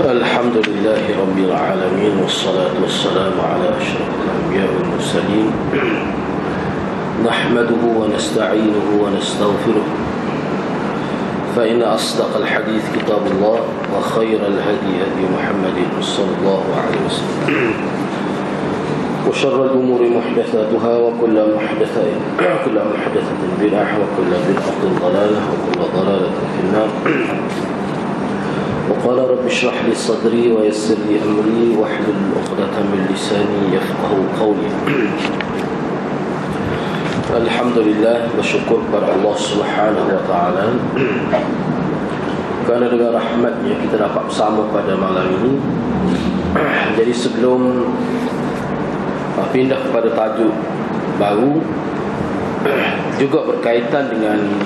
الحمد لله رب العالمين والصلاة والسلام على أشرف الأنبياء والمرسلين نحمده ونستعينه ونستغفره فإن أصدق الحديث كتاب الله وخير الهدي هدي محمد صلى الله عليه وسلم وشر الأمور محدثاتها وكل محدثة بدعة وكل بدعة ضلالة وكل ضلالة في النار. وقال رب اشرح لي صدري ويسر لي أمري واحلل عقدة من لساني يفقه قولي. Alhamdulillah, bersyukur kepada Allah Subhanahu wa taala kerana dengan rahmatnya kita dapat bersama pada malam ini. Jadi sebelum pindah kepada tajuk baru juga berkaitan dengan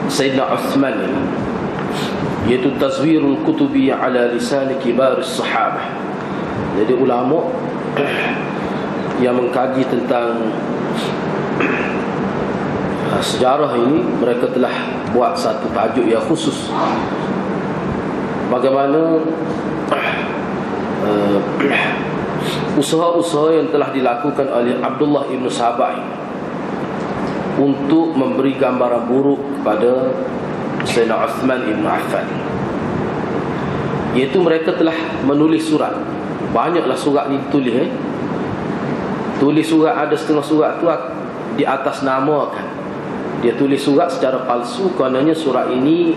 Sayyidina Uthman ini, iaitu tazwirul kutubi ala lisan kibar as-sahabah. Jadi ulama yang mengkaji tentang sejarah ini, mereka telah buat satu tajuk yang khusus bagaimana usaha-usaha yang telah dilakukan oleh Abdullah ibn Sabah untuk memberi gambaran buruk kepada Sayyidina Uthman ibn Affan. Iaitu mereka telah menulis surat. Banyaklah surat ni ditulis Tulis surat, ada setengah surat tu di atas namakan. Dia tulis surat secara palsu kerananya surat ini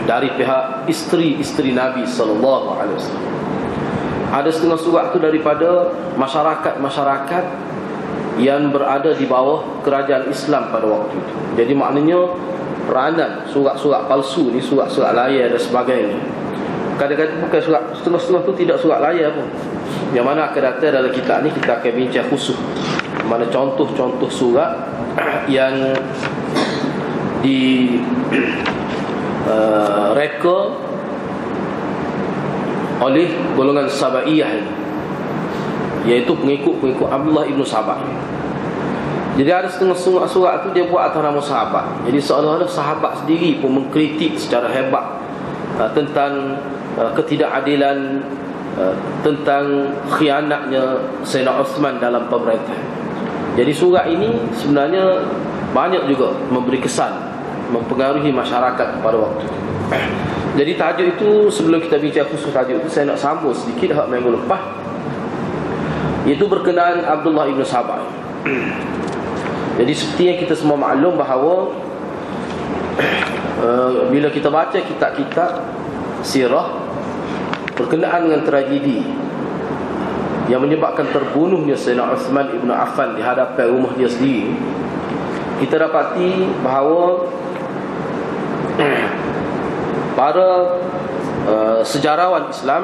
dari pihak isteri-isteri Nabi sallallahu alaihi wasallam. Ada setengah surat tu daripada masyarakat-masyarakat yang berada di bawah kerajaan Islam pada waktu itu. Jadi maknanya peranan surat-surat palsu ni, surat-surat layar dan sebagainya. Kadang-kadang bukan surat, setengah-setengah tu tidak surat layar pun. Yang mana akan datang dalam kitab ni, kita akan bincang khusus mana contoh-contoh surat yang di reka oleh golongan Sabaiyah ini, iaitu pengikut-pengikut Abdullah ibn Sabah. Jadi ada setengah surat tu dia buat atas nama sahabat. Jadi seolah-olah sahabat sendiri pun mengkritik secara hebat tentang ketidakadilan, tentang khianatnya Sayyidina Uthman dalam pemerintah. Jadi surat ini sebenarnya banyak juga memberi kesan, mempengaruhi masyarakat pada waktu itu. Jadi tajuk itu, sebelum kita bincang khusus tajuk itu, saya nak sambung sedikit hak minggu lepas, iaitu berkenaan Abdullah ibn Sabah. Jadi seperti yang kita semua maklum bahawa bila kita baca kitab-kitab sirah berkenaan dengan tragedi yang menyebabkan terbunuhnya Sayyidina Uthman ibn Affan di hadapan rumah dia sendiri, kita dapati bahawa para sejarawan Islam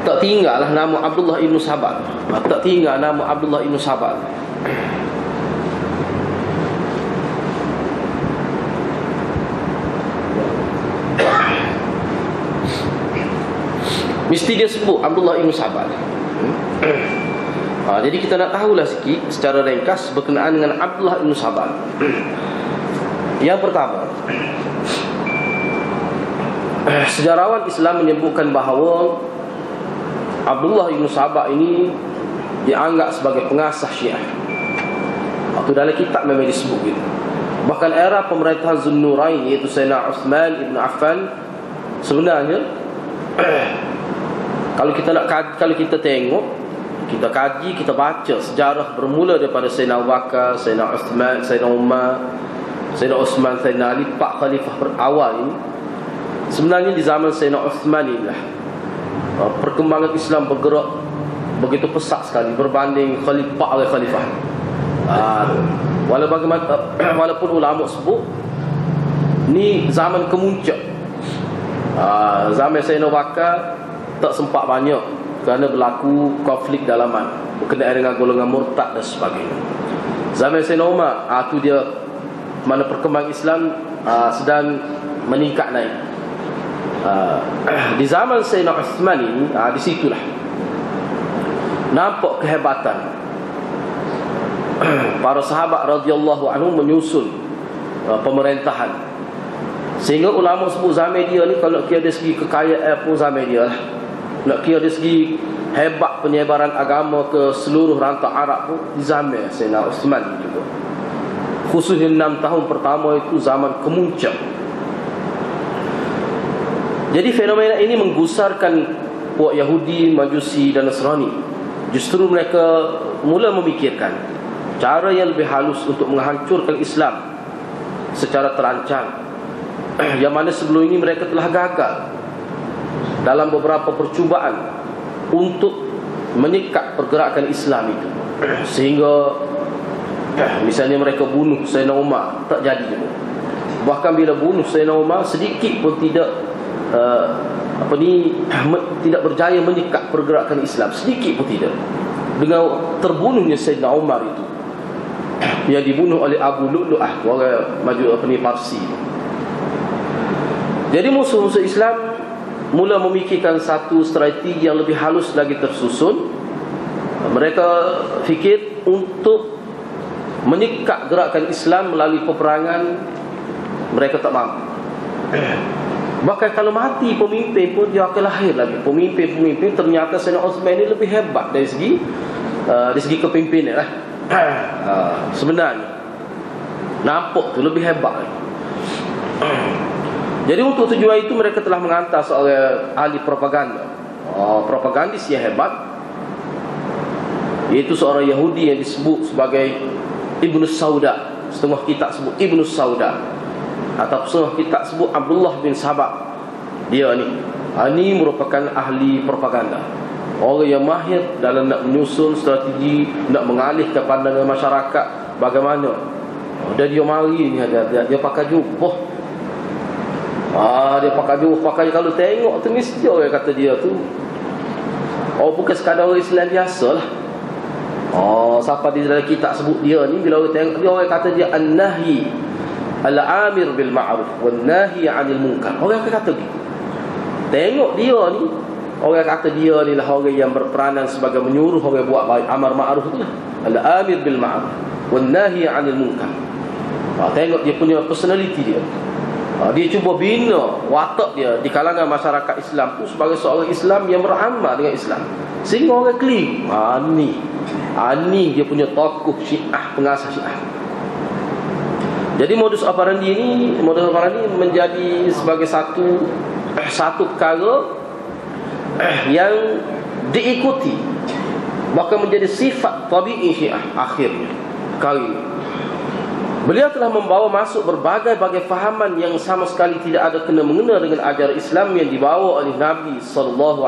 tak tinggallah nama Abdullah ibn Sabah. Tak tinggal nama Abdullah ibn Sabah. Mesti dia sebut Abdullah ibn Sabah. Jadi kita nak tahulah sikit secara ringkas berkenaan dengan Abdullah ibn Sabah. Yang pertama, sejarawan Islam menyebutkan bahawa Abdullah ibn Sabah ini dianggap sebagai pengasas Syiah. Waktu dalam kitab memang disebut gitu. Bahkan era pemerintahan Zunnurain, iaitu Sayyidina Uthman ibn Affan, sebenarnya kalau kita tengok, kita kaji, kita baca sejarah bermula daripada Sayyidina Abu Bakar, Sayyidina Uthman, Sayyidina Umar, Sayyidina Uthman, Sayyidina Ali, 4 khalifah awal ini, sebenarnya di zaman Sayyidina Uthman inilah perkembangan Islam bergerak begitu pesat sekali berbanding khalifah. Walaupun ulama sebut ni zaman kemuncak. Zaman Sayyidina Abu Bakar tak sempat banyak kerana berlaku konflik dalaman berkenaan dengan golongan murtad dan sebagainya. Zaman Sayyidina Umar, tu dia mana perkembangan Islam sedang meningkat naik. Di zaman Sayyidina Uthman ini, di situlah nampak kehebatan para sahabat radhiyallahu anhum menyusun pemerintahan. Sehingga ulama sebut zaman dia ni, kalau kira dari segi kekayaan pun zaman dia lah. Nak kira dari segi hebat penyebaran agama ke seluruh rantau Arab pun di zaman Sayyidina Uthman juga. Khususnya 6 tahun pertama itu zaman kemuncak. Jadi fenomena ini menggusarkan puak Yahudi, Majusi dan Nasrani. Justru mereka mula memikirkan cara yang lebih halus untuk menghancurkan Islam secara terancang, yang mana sebelum ini mereka telah gagal dalam beberapa percubaan untuk menyekat pergerakan Islam itu. Sehingga misalnya mereka bunuh Sayyidina Umar, tak jadi juga. Bahkan bila bunuh Sayyidina Umar, sedikit pun tidak tidak berjaya menyekat pergerakan Islam, sedikit pun tidak. Dengan terbunuhnya Sayyidina Umar itu, yang dibunuh oleh Abu Lu'lu'ah, orang Parsi. Jadi musuh-musuh Islam mula memikirkan satu strategi yang lebih halus lagi tersusun. Mereka fikir untuk menyekat gerakan Islam melalui peperangan, mereka tak mampu. Bahkan kalau mati pemimpin pun, dia akan lahir lagi pemimpin-pemimpin. Ternyata Sayyidina Uthman ini lebih hebat dari segi kepimpinan lah. Sebenarnya nampak tu lebih hebat lagi. Jadi untuk tujuan itu mereka telah menghantar seorang ahli propaganda, propagandis yang hebat, iaitu seorang Yahudi yang disebut sebagai Ibnu Sauda. Setengah kitab sebut Ibnu Sauda, atau setengah kitab sebut Abdullah bin Sabah. Dia ni merupakan ahli propaganda, orang yang mahir dalam nak menyusun strategi, nak mengalihkan pandangan masyarakat bagaimana. Dan dia mari ni, dia pakai jubah. Dia pakai jubah, kalau tengok tu mesti orang kata dia tu bukan sekadar orang Islam biasa lah. Siapa di dalam kitab sebut dia ni, bila orang tengok dia, orang kata dia an-nahi al-amir bil ma'ruf wan-nahi 'anil munkar. Orang akan kata gitu. Tengok dia ni, orang kata dia ni lah orang yang berperanan sebagai menyuruh orang buat baik, amar ma'ruf tu lah. Al-amir bil ma'ruf wan-nahi 'anil munkar. Tengok dia punya personality dia. Dia cuba bina watak dia di kalangan masyarakat Islam tu sebagai seorang Islam yang beramal dengan Islam, sehingga orang klik. Ni dia punya tokoh Syiah, pengasas Syiah. Jadi modus operandi ini menjadi sebagai satu perkara yang diikuti, bahkan menjadi sifat tabi'i Syiah akhirnya kali ini. Beliau telah membawa masuk berbagai-bagai fahaman yang sama sekali tidak ada kena-mengena dengan ajaran Islam yang dibawa oleh Nabi SAW.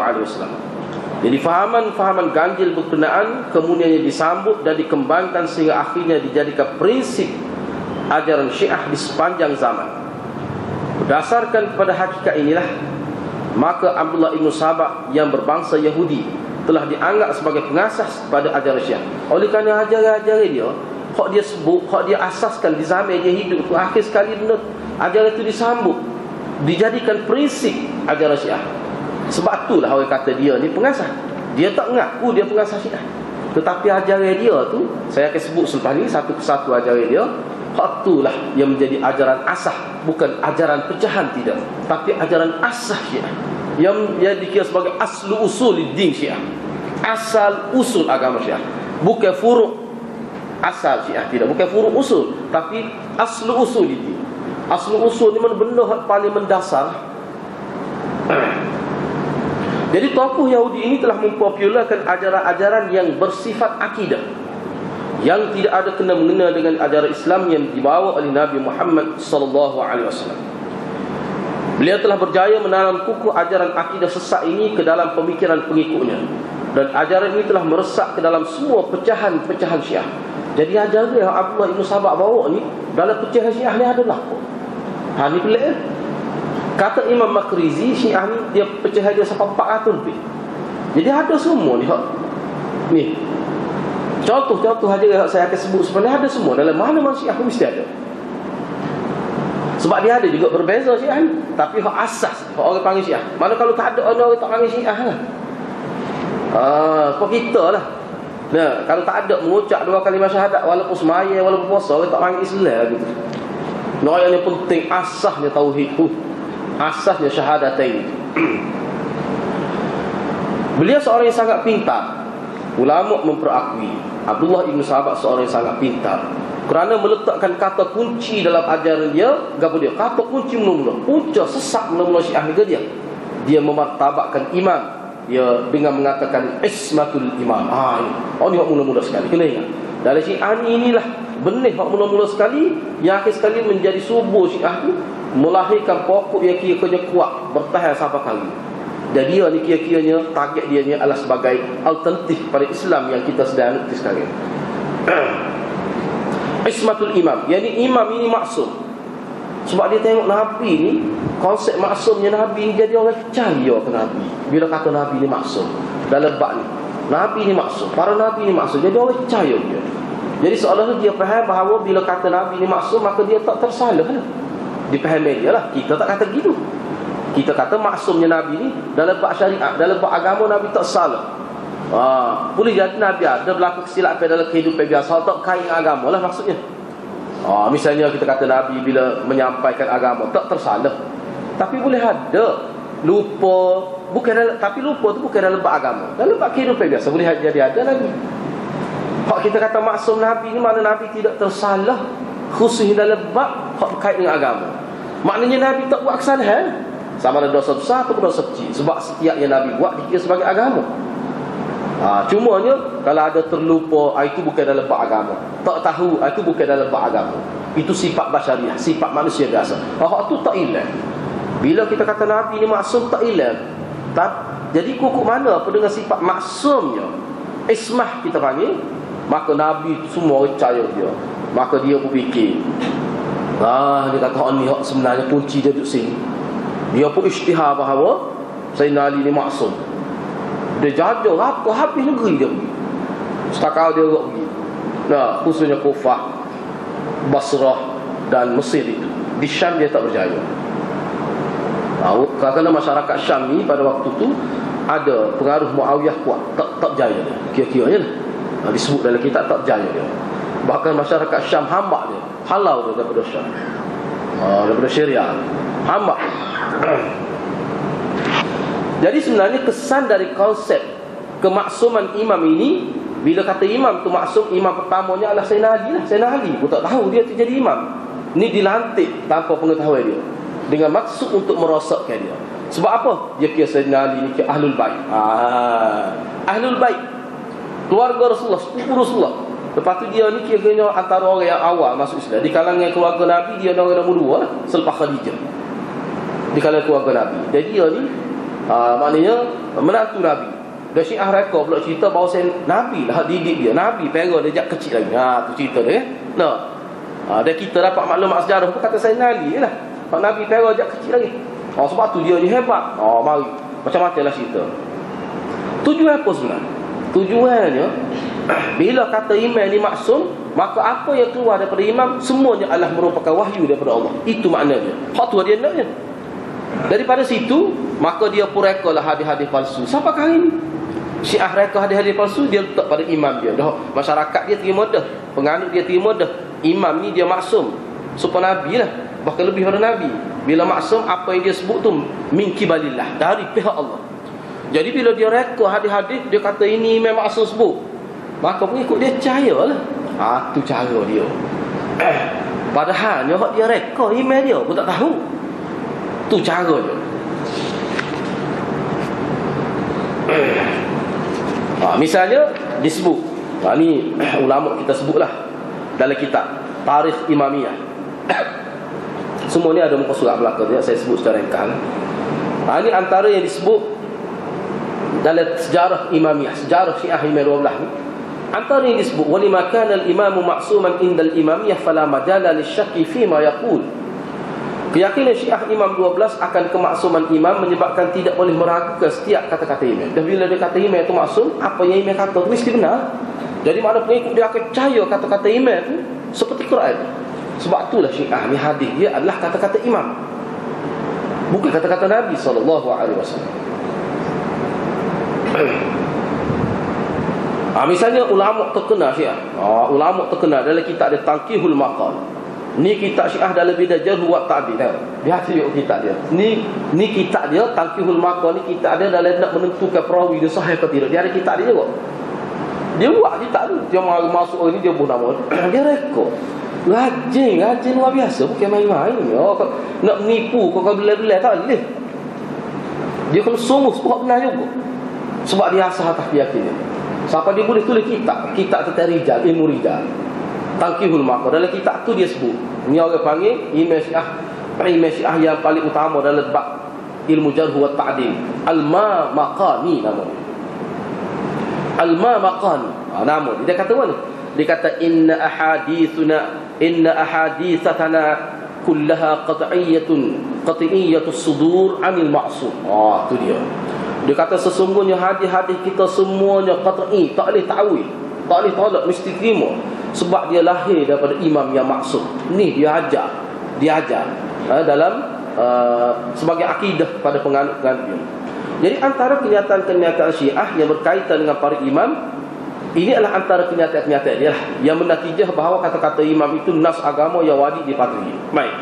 Jadi fahaman-fahaman ganjil berkenaan kemudiannya disambut dan dikembangkan sehingga akhirnya dijadikan prinsip ajaran Syiah di sepanjang zaman. Berdasarkan pada hakikat inilah, maka Abdullah ibn Sabah yang berbangsa Yahudi telah dianggap sebagai pengasas pada ajaran Syiah. Oleh kerana ajaran-ajaran dia, hak dia sebut, hak dia asaskan di zaman dia hidup tu, akhir sekali benda ajaran itu disambut, dijadikan prinsip ajaran Syiah. Sebab itulah orang kata dia ni pengasas. Dia tak mengaku dia pengasas Syiah, tetapi ajaran dia tu, saya akan sebut selepas ni satu persatu ajaran dia. Hak itulah yang menjadi ajaran asas, bukan ajaran pecahan, tidak, tapi ajaran asas Syiah, yang dikira sebagai aslu usul din Syiah, asal usul agama Syiah, bukan furuk asal Syiah, tidak, bukan furuk usul, tapi aslu usul ini. Aslu usul ni mana benda paling mendasar. Jadi tokoh Yahudi ini telah mempopularkan ajaran-ajaran yang bersifat akidah, yang tidak ada kena-mengena dengan ajaran Islam yang dibawa oleh Nabi Muhammad SAW. Beliau telah berjaya menanam kukuh ajaran akidah sesat ini ke dalam pemikiran pengikutnya, dan ajaran ini telah meresap ke dalam semua pecahan-pecahan Syiah. Jadi ajaran yang Abdullah ibn Sabah bawa ni dalam pecahan Syiah ni adalah ni pelik. Kata Imam Makrizi, Syiah ni dia pecahan dia sampai 400 lebih. Jadi ada semua ni contoh-contoh aja yang saya akan sebut sebenarnya ada semua dalam mana-mana Syiah mesti ada. Sebab dia ada juga berbeza Syiah ni, tapi hak asas orang panggil Syiah. Mana kalau tak ada orang tak panggil Syiah lah. Kau kita lah. Nah, kalau tak ada mengucap 2 kalimah syahadat walaupun semaya, walaupun puasa, orang tak panggil Islam gitu. Nah, yang penting asasnya tauhid tu. Asasnya syahadatain. Beliau seorang yang sangat pintar. Ulama memperakui Abdullah ibn Sabah seorang yang sangat pintar kerana meletakkan kata kunci dalam ajaran dia. Apa dia? Kata kunci mula-mula, punca sesak mula-mula Syiah ni ke dia. Dia memartabatkan imam dia dengan mengatakan ismatul imam. Ini hak mula-mula sekali. Kena ingat. Dalam Syiah inilah benih hak mula-mula sekali yang akhir sekali menjadi subuh Syiah tu, melahirkan pokok yang kira-kira kuat bertahan sampai kali. Dan dia ni kira-kiranya target dia ni adalah sebagai alternatif pada Islam yang kita sedang anut sekarang. Ismatul imam, yakni imam ini maksum. Sebab dia tengok Nabi ni, konsep maksumnya Nabi ni, jadi orang percaya ke Nabi. Bila kata Nabi ni maksum dalam bab ni, Nabi ni maksum, para Nabi ni maksum, jadi orang percaya dia. Jadi seolah-olah dia faham bahawa bila kata Nabi ni maksum, maka dia tak tersalah lah. Dipahami dia lah. Kita tak kata gitu. Kita kata maksumnya Nabi ni dalam bab syariat, dalam bab agama Nabi tak salah. Boleh jadi Nabi ada berlaku kesilapan dalam kehidupan biasa, tak kait dengan agama lah maksudnya. Misalnya kita kata Nabi bila menyampaikan agama tak tersalah. Tapi boleh ada lupa, tapi lupa tu bukan dalam bab agama. Dalam bab kehidupan biasa boleh jadi ada lagi. Kalau kita kata maksum Nabi ni, mana Nabi tidak tersalah khusus dalam bab kait dengan agama. Maknanya Nabi tak buat kesalahan, sama ada dosa besar atau dosa kecil. Sebab setiap yang Nabi buat dikira sebagai agama. Cumanya kalau ada terlupa, itu bukan dalam bab agama. Tak tahu, itu bukan dalam bab agama. Itu sifat basyariah, sifat manusia biasa. Hak tu tak hilang. Bila kita kata Nabi ni maksum, tak hilang. Jadi kukuh mana apa dengan sifat maksumnya? Ismah kita panggil. Maka Nabi semua percaya dia. Maka dia berfikir, dia kata ni hak sebenarnya kunci dia duduk sini. Dia pun isytihar bahawa Sayyidina Ali ni maksum. Dia jaga apa habis negeri dia pergi. Setakat dia pergi. Nah, khususnya Kufah, Basrah dan Mesir itu. Di Syam dia tak berjaya. Kerana masyarakat Syam ni pada waktu tu ada pengaruh Muawiyah kuat, tak berjaya dia. Kira-kiranya lah. Disebut dalam kitab tak berjaya dia. Bahkan masyarakat Syam hambak dia, halau dia daripada Syam, daripada Syria, hambak. Jadi sebenarnya kesan dari konsep kemaksuman imam ini, bila kata imam tu maksum, imam pertamanya adalah Sayyidina Ali lah. Sayyidina Ali pun tak tahu dia tu jadi imam. Ni dilantik tanpa pengetahuan dia, dengan maksud untuk merosakkan dia. Sebab apa? Dia kira Sayyidina Ali ni kira Ahlul Bait. Ahlul Bait, keluarga Rasulullah, sepupu Rasulullah. Lepas tu dia ni kira-kira antara orang yang awal masuk Islam. Di kalangan keluarga Nabi, dia orang nombor 2 lah, selepas Khadijah. Di kalangan keluarga Nabi. Jadi dia ni maknanya menantu Nabi. Dan Syiah reka pula cerita bahawa Nabi lah didik dia. Nabi pera dia jak kecil lagi. Tu cerita dia. Dan kita dapat maklumat sejarah pun kata Sayyidina Ali lah. Pak Nabi pera jak kecil lagi. Sebab tu dia ni hebat. Mari. Macam-macam lah cerita. Tujuan apa sebenarnya? Tujuannya, bila kata imam ni maksum, maka apa yang keluar daripada imam semuanya adalah merupakan wahyu daripada Allah. Itu maknanya. Hak tu dia naknya. Daripada situ, maka dia pun rekalah hadis-hadis palsu. Sampai hari ni Syiah reka hadis-hadis palsu, dia letak pada imam dia. Masyarakat dia terima dah, penganut dia terima dah, imam ni dia maksum supaya Nabi lah, bahkan lebih pada Nabi. Bila maksum, apa yang dia sebut tu min kibalillah, dari pihak Allah. Jadi bila dia reka hadis-hadis, dia kata ini imam maksum sebut, maka pengikut dia percayalah. Tu cara dia. Padahal hak dia reka imam dia pun tak tahu. Tu cara dia. Misalnya disebut, ni ulama kita sebutlah dalam kitab Tarikh Imamiyah. Semua ni ada muka surat belakang dia, saya sebut secara ringkas. Ini antara yang disebut dalam sejarah Imamiyah, sejarah Syiah Imam 12 ni. Antara yang disebut, walima kana al-imamu ma'suman indal imamiyah fala majala lisyakki fi ma yaqul. Keyakinan Syiah Imam 12 akan kemaksuman imam menyebabkan tidak boleh meragukan setiap kata-kata imam. Dan bila dia kata imam itu maksum, apa yang imam kata mesti benar. Jadi mana pengikut dia akan percaya kata-kata imam itu seperti Quran. Sebab itulah Syiah ni hadis dia adalah kata-kata imam, bukan kata-kata Nabi SAW. Misalnya ulama terkenal Syiah. Ulama terkenal dalam kitab dia Tanqihul Maqal. Ni kitab Syiah dalam bidang jarh wa ta'dil. Dia tengok kitab dia. Ni kitab dia Tanqihul Maqal, ni kitab dia dalam nak menentukan perawi dia sahih ke tidak. Dia ada kitab dia juga. Dia buat kitab tu. Dia masuk ini dia buat nama. Dia rekod. Rajin luar biasa, bukan main-main. Nak menipu kau belai-belai tak boleh. Dia kena sungguh sebab benar juga. Sebab dia asal atas keyakinan. Siapa dia boleh tulis kitab tentang rijal, ilmu rijal, Tanqihul Maqal. Dalam kitab tu dia sebut, ni orang panggil imam Syiah yang paling utama dalam bab ilmu jarh wa ta'dil, Al-Mamaqani nama dia. Al-Mamaqani nama dia. Dia kata mana? Dia kata inna ahadithatana kullaha qat'iyatus sudur 'anil ma'sum. Tu dia. Dia kata sesungguhnya hadis-hadis kita semuanya qat'i, tak boleh ta'wil, tak boleh tolak, mesti terima sebab dia lahir daripada imam yang maksum. Ni dia ajar dalam sebagai akidah pada penganut-penganut. Jadi antara kenyataan-kenyataan Syiah yang berkaitan dengan para imam, ini adalah antara kenyataan-kenyataan dia yang menatijah bahawa kata-kata imam itu nas agama yang wajib dipatuhi. Baik.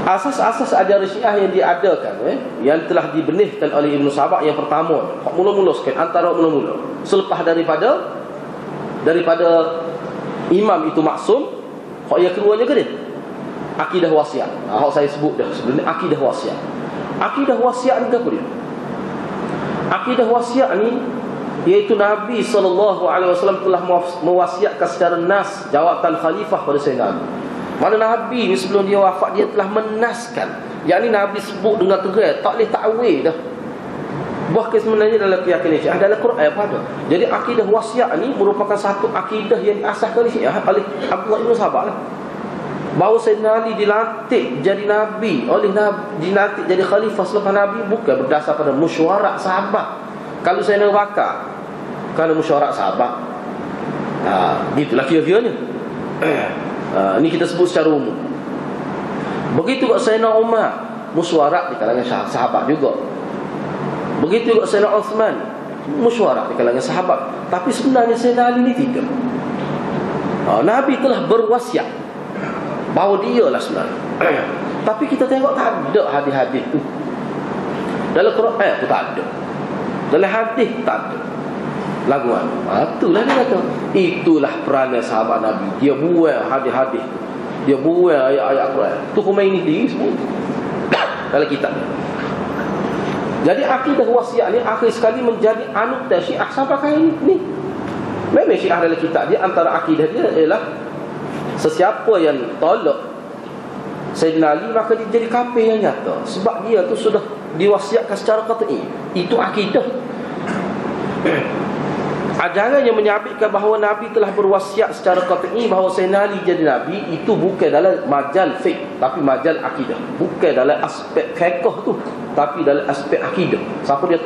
Asas-asas ajaran Syiah yang diadakan yang telah dibenihkan oleh Ibn Sabah, yang pertama, mula-mula sikit, antara mula-mula selepas daripada imam itu maksum, yang keduanya ke dia akidah wasiat. Saya sebut dah sebelum ni, akidah wasiat. Akidah wasiat ni apa dia? Akidah wasiat ni iaitu Nabi SAW telah mewasiatkan secara nas jawatan khalifah pada Sayyidina Ali. Mana Nabi ni sebelum dia wafat, dia telah menaskan, yang ni Nabi sebut dengan tegas, tak boleh takwil dah. Bahkan sebenarnya dalam keyakinan Syiah, dalam Quran apa ada. Jadi akidah wasiat ni merupakan satu akidah yang diasaskan oleh Syiah, oleh Abdullah Ibn Sabah lah. Bahawa Sayyidina Ali dilantik jadi Nabi, dilantik jadi khalifah selepas Nabi bukan berdasar pada mesyuarat sahabat. Kalau Sayyidina Bakar kerana mesyuarat sahabat, gitulah kira-kiranya. Ini kita sebut secara umum. Begitu juga Sayyidina Umar, mesyuarat di kalangan sahabat juga. Begitu juga Sayyidina Uthman, mesyuarat di kalangan sahabat. Tapi sebenarnya Sayyidina Ali ini tidak. Nabi telah berwasiat bahawa dia lah sebenarnya. Tapi kita tengok tak ada hadis-hadis tu. Dalam Quran pun tak ada, dalam hadis tak ada laguan. Itulah dia kata, itulah peranan sahabat Nabi. Dia buang hadis-hadis, dia buang ayat-ayat Quran. Tu Khomeini sendiri sebut dalam kitab. Jadi akidah wasiat ni akhir sekali menjadi anut dan Syiah sampai kali ni. Memang Syiah dalam kitab dia, antara akidah dia ialah sesiapa yang tolak Sayyidina Ali maka dia jadi kafir yang nyata, sebab dia tu sudah diwasiatkan secara qat'i. Itu akidah. Ajaran yang menyabitkan bahawa Nabi telah berwasiat secara qat'i bahawa Sayyidina Ali jadi Nabi, itu bukan dalam majal fiqh, tapi majal akidah. Bukan dalam aspek fiqh tu, tapi dalam aspek akidah. Siapa dia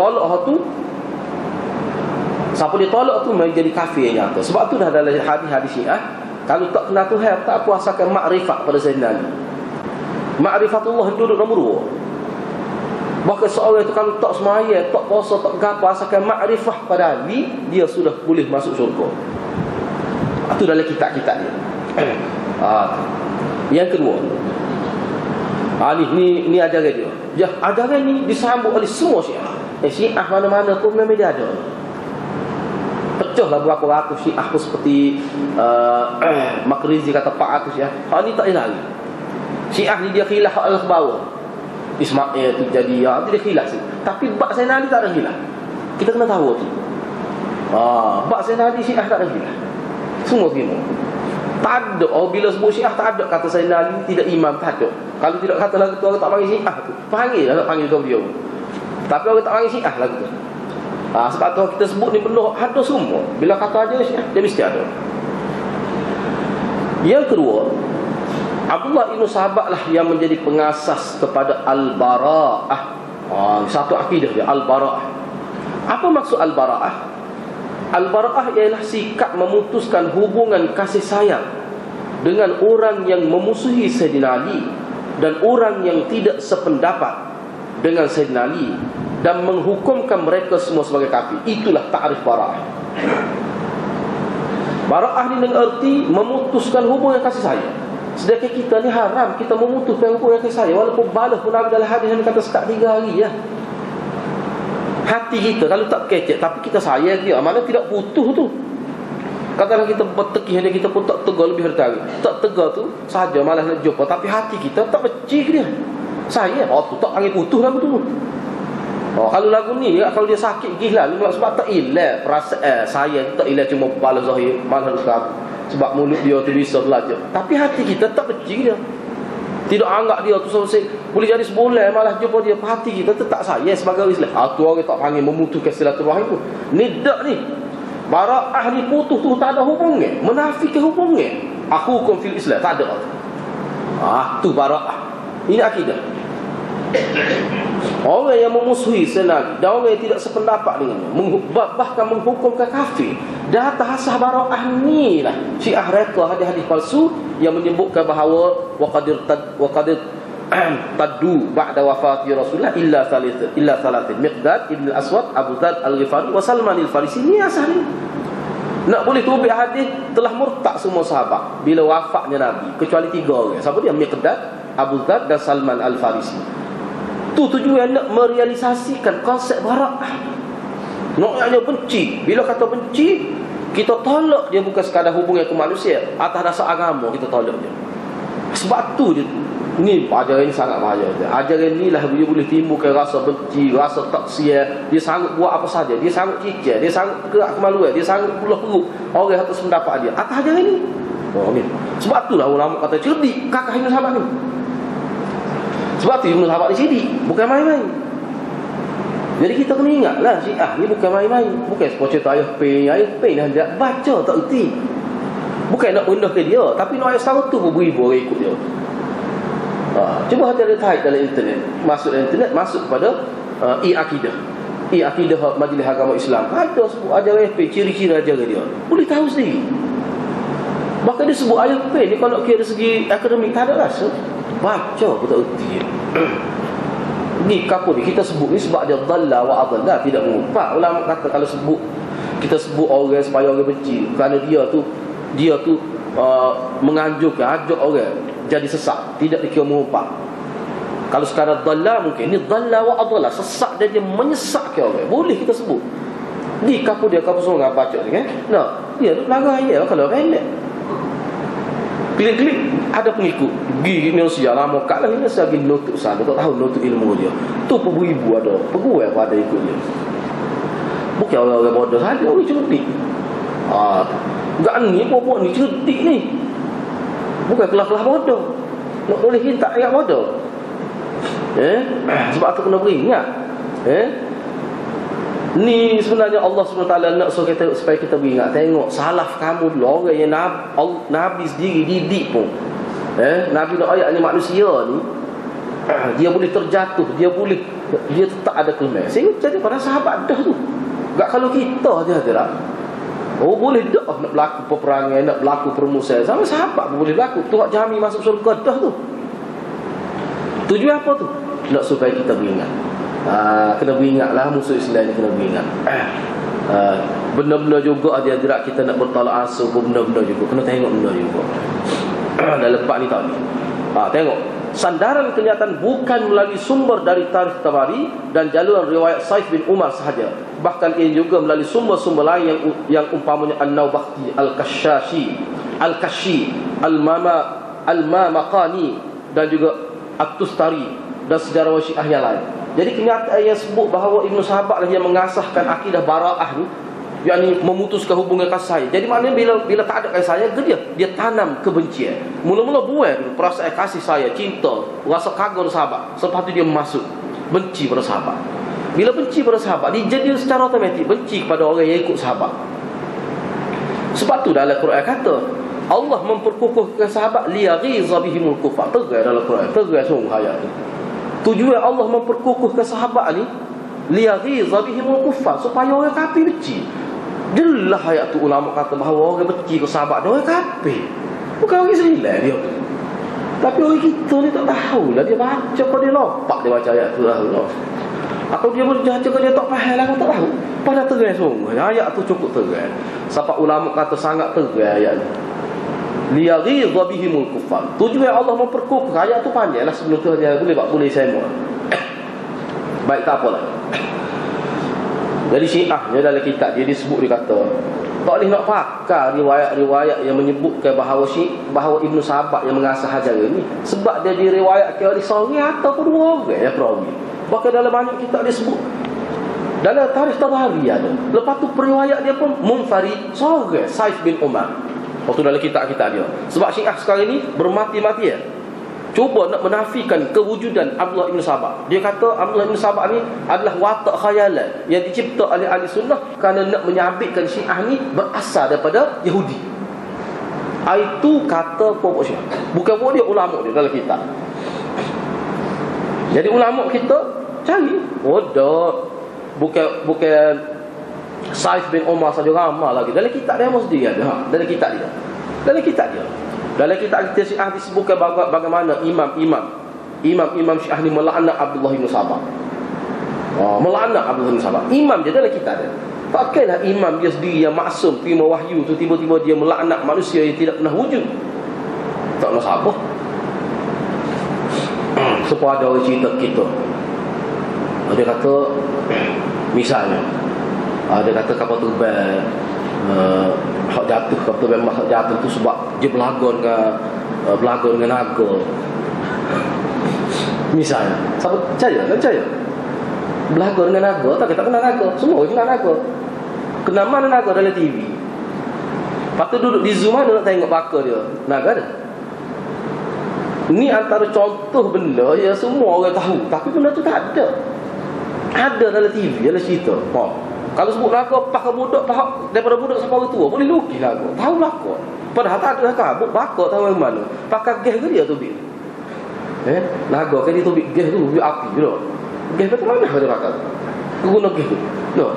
tolak tu menjadi kafir yang nyata. Sebab tu dah dalam hadis-hadis Syiah, kalau tak kenal Tuhan, tak puasakan makrifat pada Sayyidina Ali. Ma'rifatullah duduk nombor 2. Bahkan seorang itu kalau tak semaya, tak puasa, tak gapa, asalkan makrifah pada Ali, dia sudah boleh masuk syurga. Itu dalam kitab-kitab dia. Yang kedua, ni ajaran dia. Ajaran ni disambut oleh semua Syiah. Syiah mana-mana pun memang dia ada. Pecahlah berapa ratus Syiah pun seperti Makrizi kata 400 Syiah. Ni tak ada lagi. Syiah ni dia khilaf al-bawah. Ismail tu jadi tu dia khilaf sih. Tapi bab Sayyidina Ali tak ada khilaf. Kita kena tahu tu. Bab Sayyidina Ali Syiah tak ada khilaf. Semua terima. Tak ada. Bila sebut Syiah tak ada kata Sayyidina Ali tidak imam, tak ada. Kalau tidak kata lagu tu orang tak panggil Syiah tu. Panggil lah, tak panggil dia. Tapi orang tak panggil Syiah lagu tu. Sebab tu kita sebut ni penuh ada semua. Bila kata aja Syiah, dia mesti ada. Yang kedua, Abdullah Ibn Sabah lah yang menjadi pengasas kepada Al-Bara'ah. Satu akidah dia, Al-Bara'ah. Apa maksud Al-Bara'ah? Al-Bara'ah ialah sikap memutuskan hubungan kasih sayang dengan orang yang memusuhi Sayyidina Ali dan orang yang tidak sependapat dengan Sayyidina Ali, dan menghukumkan mereka semua sebagai kafir. Itulah ta'rif bara'ah. Bara'ah ni dengan erti memutuskan hubungan kasih sayang. Sedangkan kita ni haram kita memutuskan hubungan kasih sayang. Walaupun balas pun Nabi dalam hadis yang kata sekat 3 hari ya. Hati kita kalau tak kecek tapi kita sayang dia, mana tidak putus tu. Kadang-kadang kita bertekih dia, kita pun tak tegar lebih hari. Tak tegar tu saja malas nak jumpa, tapi hati kita tak benci dia. Saya tu tak panggil putus lagu tu. Kalau lagu ni kalau dia sakit gila sebab tak ilah perasaan saya tak ilah cuma balas zahir, malas nak sebab mulut dia tu bisa belajar. Tapi hati kita tak benci dia. Tidak anggap dia tu selesai boleh jadi sebulan malas jumpa dia, hati kita tetap saya sebagai Islam. Tu orang tak panggil memutuskan silaturahim tu. Ni dak ni. Bara'ah ni putus tu tak ada hubungan, menafikan hubungan. Akhukum fil Islam tak ada. Tu bara'ah. Ini akidah. Orang yang memusuhi Nabi dan orang yang tidak sependapat dengannya, bahkan menghukumkan kafir, data hasah bara'ah ni lah Syiah reka hadis-hadis palsu yang menyebutkan bahawa waqadir taddu ba'da wafati Rasulullah illa thalathin Miqdad ibn al-Aswad, Abu Dzar al-Ghifari wa Salman al-Farisi. Ni asal ni. Nak boleh tubik hadis telah murtad semua sahabat bila wafatnya Nabi kecuali 3 orang. Siapa dia? Miqdad, Abu Dzar dan Salman al-Farisi. Tu tujuan nak merealisasikan konsep bara'ah. Naknya benci. Bila kata benci, kita tolak dia bukan sekadar hubungan ke manusia, atas dasar agama kita tolak dia. Sebab tu dia ni ajaran ni sangat bahaya. Ajaran ni lah dia boleh timbulkan rasa benci, rasa taksiah. Dia sanggup buat apa saja. Dia sanggup cicir, dia sanggup gerak kemaluan, dia sanggup puluh perut orang atas pendapat dia atas ajaran ni. Ni. Sebab tu lah ulama kata cerdik kakak Ibn Sahabat ni. Sebab tu Ibn Sahabat ni cerdik, bukan main-main. Jadi kita kena ingatlah Syiah ni bukan main-main. Bukan sepuluh cerita ayah pen dah baca tak erti. Bukan nak rendahkan dia, tapi nak ayat setara tu pun beribu orang ikut dia. Cuba hati-hati type dalam internet. Masuk dalam internet, masuk kepada e-akidah. E-akidah Majlis Agama Islam. Ada sebut ajaran FP, ciri-ciri ajaran dia. Boleh tahu sendiri. Bahkan dia sebut ayat FP ni kalau kira segi akademik tak ada rasa. Baca pun tak erti. Ni kapu ni kita sebut ni sebab dia dhalla wa adalla, tidak mengumpat. Ulama kata kalau kita sebut orang supaya orang benci kerana dia tu menganjurkan ajak orang jadi sesat, tidak dikira mengumpat. Kalau sekarang dhalla mungkin ni dhalla wa adalla, sesat dan dia menyesatkan orang. Boleh kita sebut. Ni kapu sungai baca ni kan. Nah, dia tu lagu ayat kalau pendek. Klik-klik ada pengikut pergi Indonesia lama kat lah Indonesia pergi nutuk sana, tak tahu nutuk ilmu dia tu beribu ada pegawai apa ada ikut dia. Bukan orang-orang bodoh saja, orang cerdik. Enggak ni pokok ni cerdik ni, bukan kelas-kelas bodoh nak boleh minta ayat bodoh. Sebab tu kena beringat. Ni sebenarnya Allah SWT nak suruh kita supaya kita beringat. Tengok salaf kamu dulu, orang yang Nabi sendiri didik pun. Nabi nak ayatnya manusia ni dia boleh terjatuh, dia tetap ada kelemahan. Sehingga jadi pada sahabat dah tu. Tak kalau kita je tak. Boleh dah nak berlaku peperangan, nak berlaku permusuhan. Sama sahabat pun boleh berlaku. Tu hak jami masuk syurga dah tu. Tujuan apa tu? Nak supaya kita beringat. Kena beringatlah musuh Islam ni, kena beringat. Benda-benda juga dia gerak kita nak bertolak ansur pun benda-benda juga. Kena tengok benda juga. Dalam bab ni tak ni. Tengok. Sandaran kenyataan bukan melalui sumber dari tarikh Tabari dan jaluran riwayat Saif bin Umar sahaja. Bahkan ia juga melalui sumber-sumber lain yang umpamanya An-Nawbahti, Al-Kashashi, Al-Mamaqani dan juga At-Tustari dan sejarawan Syiah yang lain. Jadi kenyataan yang sebut bahawa Ibn Sahabat lah yang mengasahkan akidah bara'ah ni, yakni memutuskan hubungan kasih sayang. Jadi maknanya bila tak ada kasih sayang ke dia tanam kebencian. Mula-mula buat perasaan kasih sayang, cinta, rasa kagum sahabat. Selepas tu dia masuk benci pada sahabat. Bila benci pada sahabat, dia jadi secara otomatik benci kepada orang yang ikut sahabat. Sebab tu dalam Quran kata Allah memperkukuhkan sahabat liyaghiza bihimul kufar. Tegas dalam Quran, tegas sungguh ayat tu. Tujuan Allah memperkukuhkan sahabat ni liyaghiza bihimul kufar, supaya orang kafir benci. Jelas ayat tu ulama kata bahawa orang benci ke sahabat dia orang kafir, bukan orang Islam dia. Tapi orang kita ni tak tahulah, dia baca kau dia lopak dia baca ayat tu lah. Atau dia berjahat ke dia tak faham lah, tak tahu. Pada terang sungguh. Ayat tu cukup terang. Sampai ulama kata sangat terang ayat ni. Liyaghidha bihimul kuffar. Tujuan Allah memperkukuh. Ayat tu panjanglah sebelum tu dia boleh saya semua. Baik, tak apalah. Jadi Syiahnya dalam kitab dia disebut, dia kata tak boleh nak pakai riwayat-riwayat yang menyebutkan bahawa Ibnu Sabah yang mengasah ajaran ni, sebab dia diriwayatkan oleh seorang ataupun dua orang yang perawi. Bahkan dalam banyak kitab dia sebut, dalam Tarikh Tabari ada. Lepas tu periwayat dia pun munfarid seorang, Saif bin Umar. Waktu dalam kitab-kitab dia. Sebab Syiah sekarang ni bermati-matian cuba nak menafikan kewujudan Abdullah Ibn Sabah. Dia kata Abdullah Ibn Sabah ni adalah watak khayalan yang dicipta oleh ahli sunnah kerana nak menyabitkan Syiah ni berasal daripada Yahudi. Itu kata pokok Syiah. Bukan pokok dia, ulama dia dalam kitab. Jadi ulama kita cari, bukan Saif bin Umar saja, ramai lagi. Dalam kitab dia mesti ada. Dalam kitab dia. Dalam kitab kita Syiah disebutkan bagaimana imam Syiah ni melaknat Abdullah bin Sabah. Melaknat Abdullah bin Sabah. Imam dia dalam kitab dia. Pakailah imam dia sendiri yang maksum terima wahyu tu, tiba-tiba dia melaknat manusia yang tidak pernah wujud. Tak nak siapa. Supaya ada orang cerita kita. Dia kata misalnya, dia kata kapal terbang hak jatuh, kata memang hak jatuh tu sebab dia berlagon dengan naga. Misalnya, siapa percaya? Tak percaya? Berlagon dengan naga, tak kita kenal naga. Semua orang kenal naga. Kenal mana naga dalam TV. Lepas tu duduk di Zoom, mana nak tengok bakar dia? Naga ada. Ni antara contoh benda yang semua orang tahu, tapi benda tu tak ada. Ada dalam TV, dalam cerita. Kalau sebut naga, pakai budak, daripada budak sampai orang tua, boleh lukis naga. Tahu lakon. Padahal tak ada kabut, bakar tahu yang mana. Pakai gas ke dia tubik? Naga kan dia tubik gas tu, tubik api tu. Gas tu mana dia pakai? Guna gas tu. No.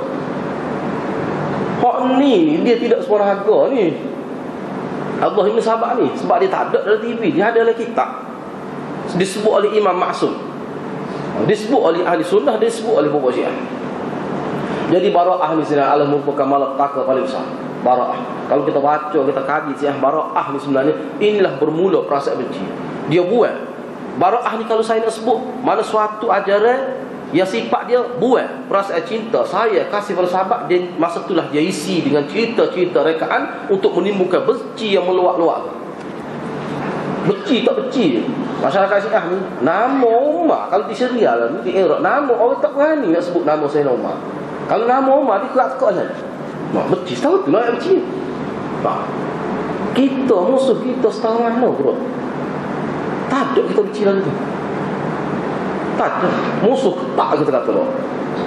Hak ni, dia tidak suara harga ni. Allah Ibn Sabah ni, sebab dia tak ada dalam TV, dia ada dalam kitab. Disebut oleh Imam Maksum, disebut oleh ahli sunnah, disebut oleh pokok Syiah. Jadi bara'ah ni sebenarnya Allah merupakan malapetaka paling besar. Bara'ah, kalau kita baca, kita kaji Syiah, bara'ah ni sebenarnya inilah bermula perasaan benci. Dia buat bara'ah ni, kalau saya nak sebut mana suatu ajaran yang sifat dia buat perasaan cinta, saya kasih pada sahabat, dia masa itulah dia isi dengan cerita-cerita rekaan untuk menimbulkan benci yang meluak-luak. Benci tak benci masyarakat Syiah ni, nama Umar kalau di serial di Iraq, nama orang tak berani nak sebut nama Sayyidina Umar. Kalau nama Umar dia kelak-kelak saja. Benci tahu tu lah yang benci. Kita musuh kita setahun mana bro? Tak ada kita benci lagi tu. Tak ada. Musuh tak kita kata loh.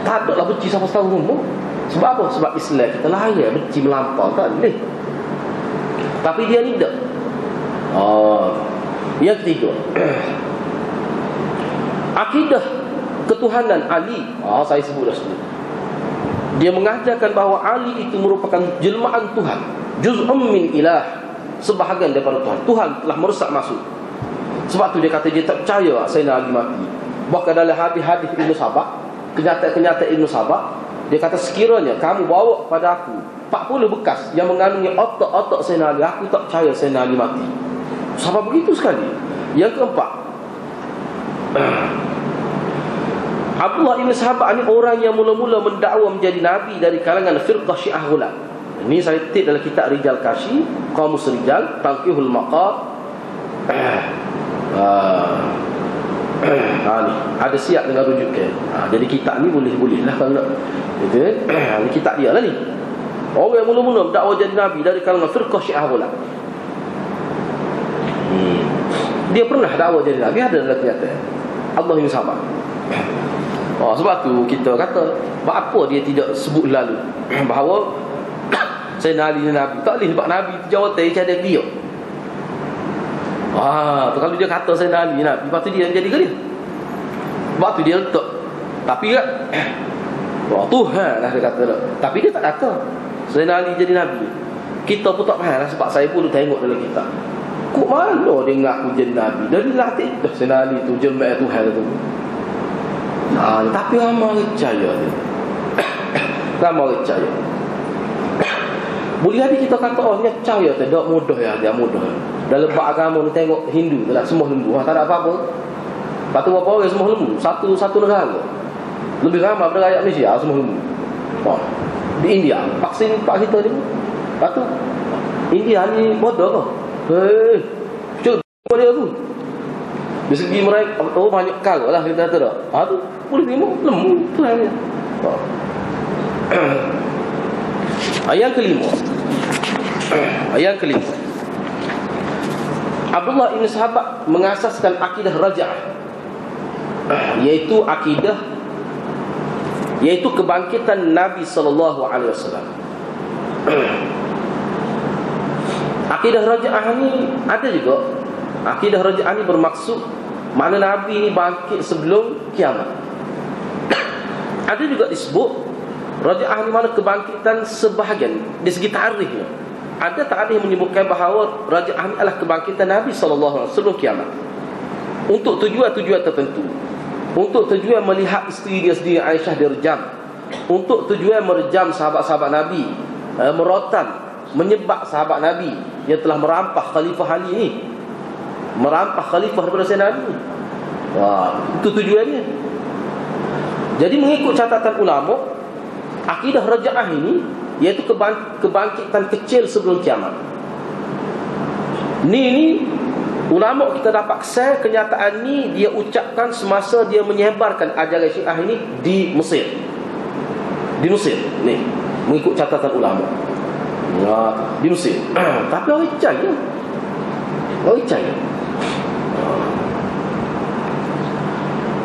Tak ada lah benci sampai setahun umur. Sebab apa? Sebab Islam kita lahir benci melampau, tak boleh. Tapi dia ni tak. Yang ketiga, akidah ketuhanan Ali. Saya sebut dah sebelum. Dia mengajarkan bahawa Ali itu merupakan jelmaan Tuhan, juz'un min ilah, sebahagian daripada Tuhan. Tuhan telah merusak masuk. Sebab tu dia kata dia tak percaya Sayyidina Ali mati. Bahkan dalam hadis-hadis Ibnu Sabah, kenyataan Ibnu Sabah, dia kata sekiranya kamu bawa kepada aku 40 bekas yang mengandungi otak-otak Sayyidina Ali, aku tak percaya Sayyidina Ali mati. Sampai begitu sekali. Yang keempat, Abdullah Ibn Sabah ni orang yang mula-mula mendakwa menjadi nabi dari kalangan firqah Syiah Ghulat. Ini saya tip dalam kitab Rijal Kashi, Qamus Rijal, Tanqihul Maqam. Ni ada siap dengan rujukan. Jadi kitab ni boleh lah kalau nak. Ni kitab dia lah ni. Orang yang mula-mula mendakwa jadi nabi dari kalangan firqah Syiah Ghulat. Dia pernah dakwa jadi nabi, ada dalam kenyataan. Allah Ibn Sabah. Sebab tu kita kata, apa dia tidak sebut lalu bahawa Sayyidina Ali nabi? Tak boleh, sebab nabi tu jawatan cadang dia. Tu kalau dia kata Sayyidina Ali nabi, lepas tu dia jadi ke dia? Sebab tu dia letak. Tapi kan Tuhan lah dia kata tak. Tapi dia tak kata Sayyidina Ali jadi nabi. Kita pun tak faham lah, sebab saya pun tengok dalam kitab. Kok mana dia ngaku jadi nabi? Dari latih Sayyidina Ali tu jemaah Tuhan tu. Tapi ramai percaya dia. Ramai percaya. Boleh hari kita kata dia percaya tu, tak mudah ya, dia mudah. Dalam agama ni tengok Hindu tu lah, semua lembu. Tak ada apa-apa. Lepas tu berapa orang semua lembu? Satu negara. Lebih ramai daripada rakyat Malaysia, semua lembu. Di India, vaksin pak kita ni. Lepas tu India ni bodoh ke? Cuba dia tu. Dari segi mereka, banyak kal lah kita kata dah. Tu boleh terima lembu tu lah dia. Ayat kelima. Abdullah bin Sahabat mengasaskan akidah raja'ah, iaitu kebangkitan Nabi sallallahu alaihi wasallam. Akidah raja'ah ni ada juga. Akidah raja'ah ni bermaksud mana Nabi ni bangkit sebelum kiamat. Ada juga disebut raja'ah ni mana kebangkitan sebahagian dari segi tarikhnya. Ada tarikh menyebutkan bahawa raja'ah ni adalah kebangkitan Nabi sallallahu alaihi wasallam sebelum kiamat. Untuk tujuan-tujuan tertentu. Untuk tujuan melihat isteri dia sendiri Aisyah direjam. Untuk tujuan merejam sahabat-sahabat Nabi, merotan, menyebab sahabat Nabi yang telah merampah Khalifah Ali ni. Merampah Khalifah daripada Sayyidina Ali. Itu tujuannya. Jadi mengikut catatan ulama, akidah raja'ah ini iaitu kebangkitan kecil sebelum kiamat. Ni ulama kita dapat kesan kenyataan ni dia ucapkan semasa dia menyebarkan ajaran Syiah ini di Mesir. Di Mesir ni mengikut catatan ulama. Di Mesir. Tapi orang percaya. Orang percaya.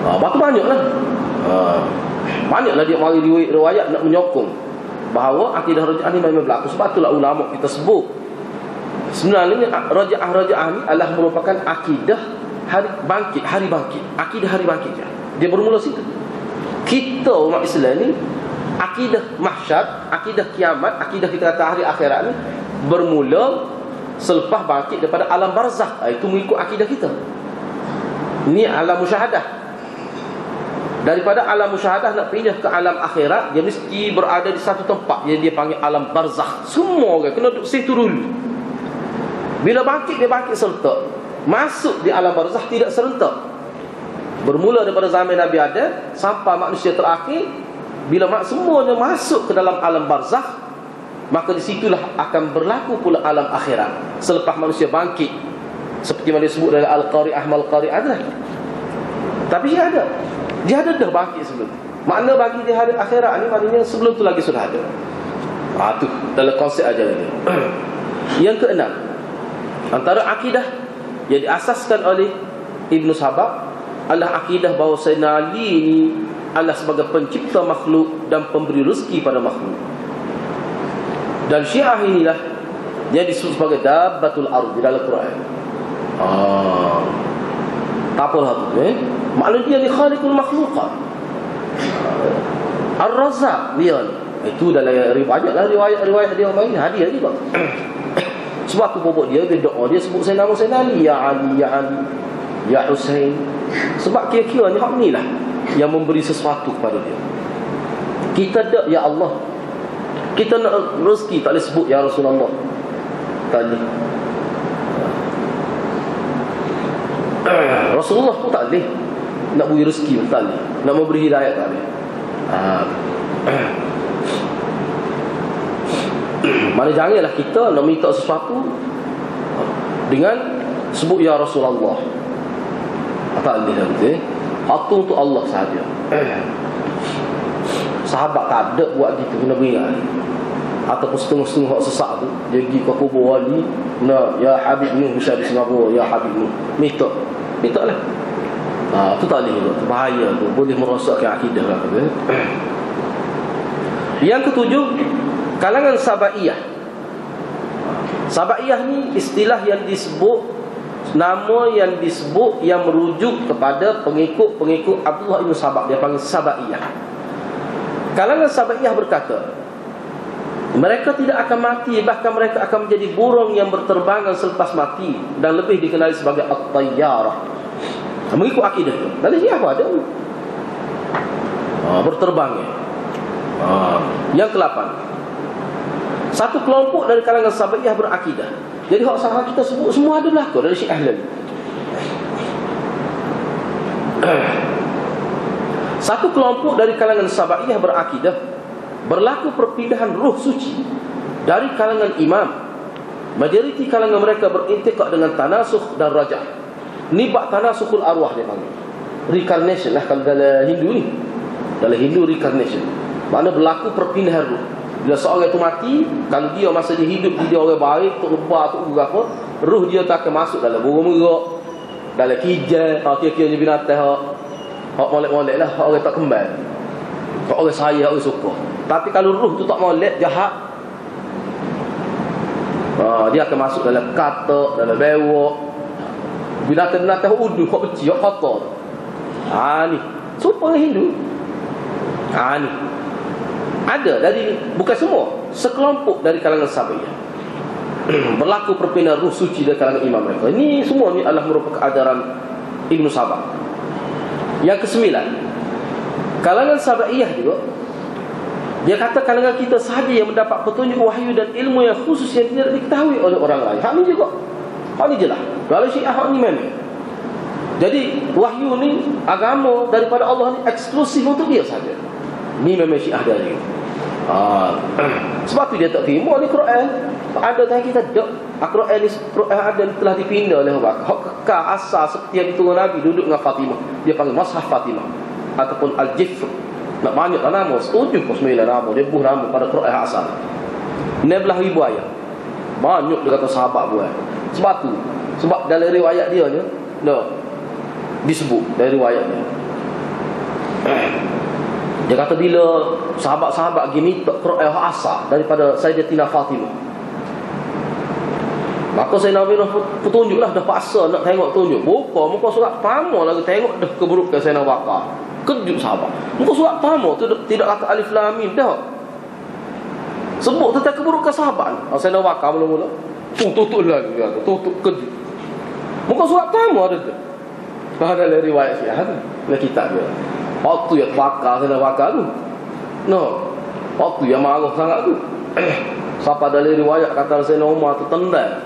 Batu banyaklah. Banyaklah dia mari riwayat nak menyokong bahawa akidah raja'ah ni memang berlaku. Sebab itulah ulama kita sebut sebenarnya raja'ah ni adalah merupakan akidah hari bangkit. Akidah hari bangkit je. Dia bermula situ. Kita umat Islam ni akidah mahsyar, akidah kiamat, akidah kita kata hari akhirat ni bermula selepas bangkit daripada alam barzakh. Itu mengikut akidah kita. Ini alam musyahadah. Daripada alam musyahadah nak pindah ke alam akhirat, dia mesti berada di satu tempat yang dia panggil alam barzakh. Semua orang kena duduk situ dulu. Bila bangkit, dia bangkit serentak. Masuk di alam barzakh tidak serentak. Bermula daripada zaman Nabi Adam sampai manusia terakhir. Bila semuanya masuk ke dalam alam barzakh, maka disitulah akan berlaku pula alam akhirat selepas manusia bangkit. Seperti mana disebut dalam Al-Qari'ah Mal-Qari'ah dah. Tapi dia ada dah bangkit sebelum. Makna bagi di hari akhirat ni maknanya sebelum tu lagi sudah ada. Tu dalam konsep ajaran dia. Yang keenam, antara akidah yang diasaskan oleh Ibn Sahabat adalah akidah bahawa Sayyidina Ali ni adalah sebagai pencipta makhluk dan pemberi rezeki pada makhluk. Dan Syiah inilah yang disebut sebagai dabbatul ardh di dalam Quran. Apalah tu maknanya dia ni khaliqul makhluqat. Ar-Razzaq dia ni. Itu dalam banyaklah riwayat dia main hadiah juga. Sebab tu pokok dia doa dia sebut saya nama Sayyidina Ali, ya Ali, ya Ali, ya Husain. Sebab kira-kiranya hak ni lah yang memberi sesuatu kepada dia. Kita tak ya Allah. Kita nak rezeki tak boleh sebut ya Rasulullah. Tak boleh. Rasulullah pun tak boleh nak beri rezeki pun tak boleh, nak memberi hidayah tak boleh. Mana janganlah kita nak minta sesuatu dengan sebut ya Rasulullah. Tak boleh dah betul. Itu untuk Allah sahaja. Sahabat tak ada buat gitu, kena beringat. Ataupun setengah-setengah hak sesak tu dia pergi ke kubur wali, nak ya Habib ni bisa di Singapura, ya Habib ni minta lah. Tu tak boleh juga, bahaya tu, boleh merosakkan akidah lah. Yang ketujuh, kalangan Sabaiyah. Sabaiyah ni istilah yang disebut, nama yang disebut yang merujuk kepada pengikut Abdullah bin Sahabat. Dia panggil Sabaiyah. Kalangan Sabaiyah berkata, mereka tidak akan mati, bahkan mereka akan menjadi burung yang berterbangan selepas mati, dan lebih dikenali sebagai at-tayyarah. Mengikut akidah itu. Dari siapa ada? berterbang ya. Yang ke-8, satu kelompok dari kalangan Sabaiyah berakidah. Jadi hak sahabat kita sebut semua ada berlaku dari Syiah lagi. Satu kelompok dari kalangan Sabaiyah berakidah berlaku perpindahan ruh suci dari kalangan imam. Majoriti kalangan mereka berintikad dengan tanasukh dan rajah. Ni bab tanasukhul arwah dia panggil. Reincarnation lah kalau dalam Hindu ni. Dalam Hindu reincarnation. Maknanya berlaku perpindahan ruh. Bila seorang itu mati, kalau dia masa dia hidup dia orang baik, tok lebah, tok apa, ruh dia tak akan masuk dalam burung merak, dalam kijang, kira-kira binatang hak molek-molek lah, hak orang tak kembal. Hak orang sayang, orang suka. Tapi kalau ruh tu tak molek, jahat, dia akan masuk dalam katak, dalam bewok, binatang-binatang udu, hak kecil, hak kotor. Ni supaya Hindu. Ni ada dari, bukan semua, sekelompok dari kalangan Sabaiyah berlaku perpindahan ruh suci dari kalangan imam mereka. Ini semua ni adalah merupakan ajaran Ibnu Sabah. Yang ke-9, kalangan Sabaiyah juga, dia kata kalangan kita sahaja yang mendapat petunjuk wahyu dan ilmu yang khusus yang tidak diketahui oleh orang lain. Hak ni juga, hak ni jelas. Kalau Syiah hak ni memang. Jadi wahyu ni, agama daripada Allah ni eksklusif untuk dia saja. Ni memang Syiah dari. Sebab tu dia tak terima ni Quran. Ada tanya kita tak, Quran ni, Quran ada telah dipindah oleh orang. Hak kekal asal seperti yang diturun Nabi duduk dengan Fatimah. Dia panggil Mushaf Fatimah ataupun Al-Jifr. Nak banyak lah nama, 7 ke 9 nama, dia buh nama pada Quran asal. 16,000 ayat. Banyak dia kata sahabat buat. Sebab tu, sebab dalam riwayat dia ni, disebut dari riwayat dia. Dia kata bila sahabat-sahabat gini tak Quran asal daripada Sayyidatina Fatimah. Maka Sayyidina Nabi petunjuklah dah paksa nak tengok tunjuk. Buka muka surat pertama lagi tengok dah keburukan Sayyidina Bakar. Kejut sahabat. Muka surat pertama tu tidak kata alif lam mim dah. Sebut tentang keburukan sahabat. Sayyidina Bakar mula-mula tutup lagi dia kata, tutup kejut. Muka surat pertama ada tu. Ada riwayat Syiah tu. Dalam kitab dia. Waktu yang bakar Sayyidina Bakar tu. Waktu yang marah sangat tu. Siapa dalam riwayat kata Sayyidina Umar tu tendai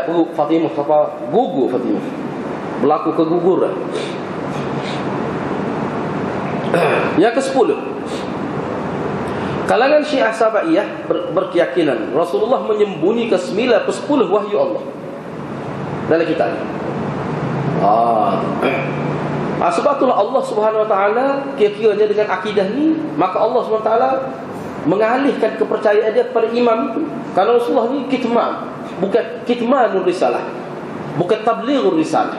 perut Fatimah sampai gugur Fatimah. Berlaku keguguran. Yang ke-10, kalangan Syiah Sabaiyah berkeyakinan Rasulullah menyembunyikan 9/10 wahyu Allah dalam kitab ni. Sebab itulah Allah Subhanahu Wa Taala kira-kiranya dengan akidah ni, maka Allah Subhanahu Wa Taala mengalihkan kepercayaan dia kepada imam itu. Kerana Rasulullah ni kitman, bukan kitmanur risalah, bukan tablighur risalah.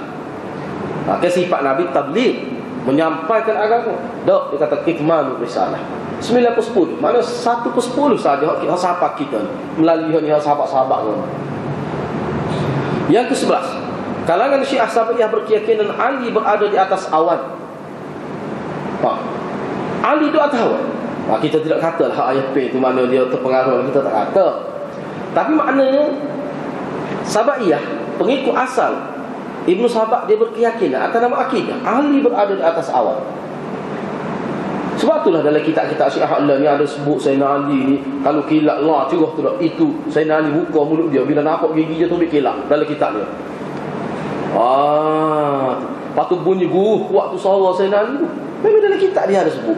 Sifat Nabi tabligh, menyampaikan agama. Dia kata kitmanur risalah. 9/10, mana 1/10 saja hak sahabat kita melalui ni sahabat-sahabat ni. Yang ke-11, kalangan Syiah Sabaiyah berkeyakinan Ali berada di atas awan. Ali itu atas awan. Kita tidak kata lah ayat P itu mana dia terpengaruh, kita tak kata. Tapi maknanya Sabaiyah, pengikut asal Ibnu Sabah, dia berkeyakinan atas nama akidah Ali berada di atas awan. Sebab itulah dalam kitab-kitab Syiah Allah ni ada sebut Sayyidina Ali ni kalau kilat lah curah tu itu Sayyidina Ali buka mulut dia bila nampak gigi dia tu ambil kilat dalam kitab dia. Patut bunyi kuat tu suara Sayyidina Ali tu. Memang dalam kitab dia ada sebut.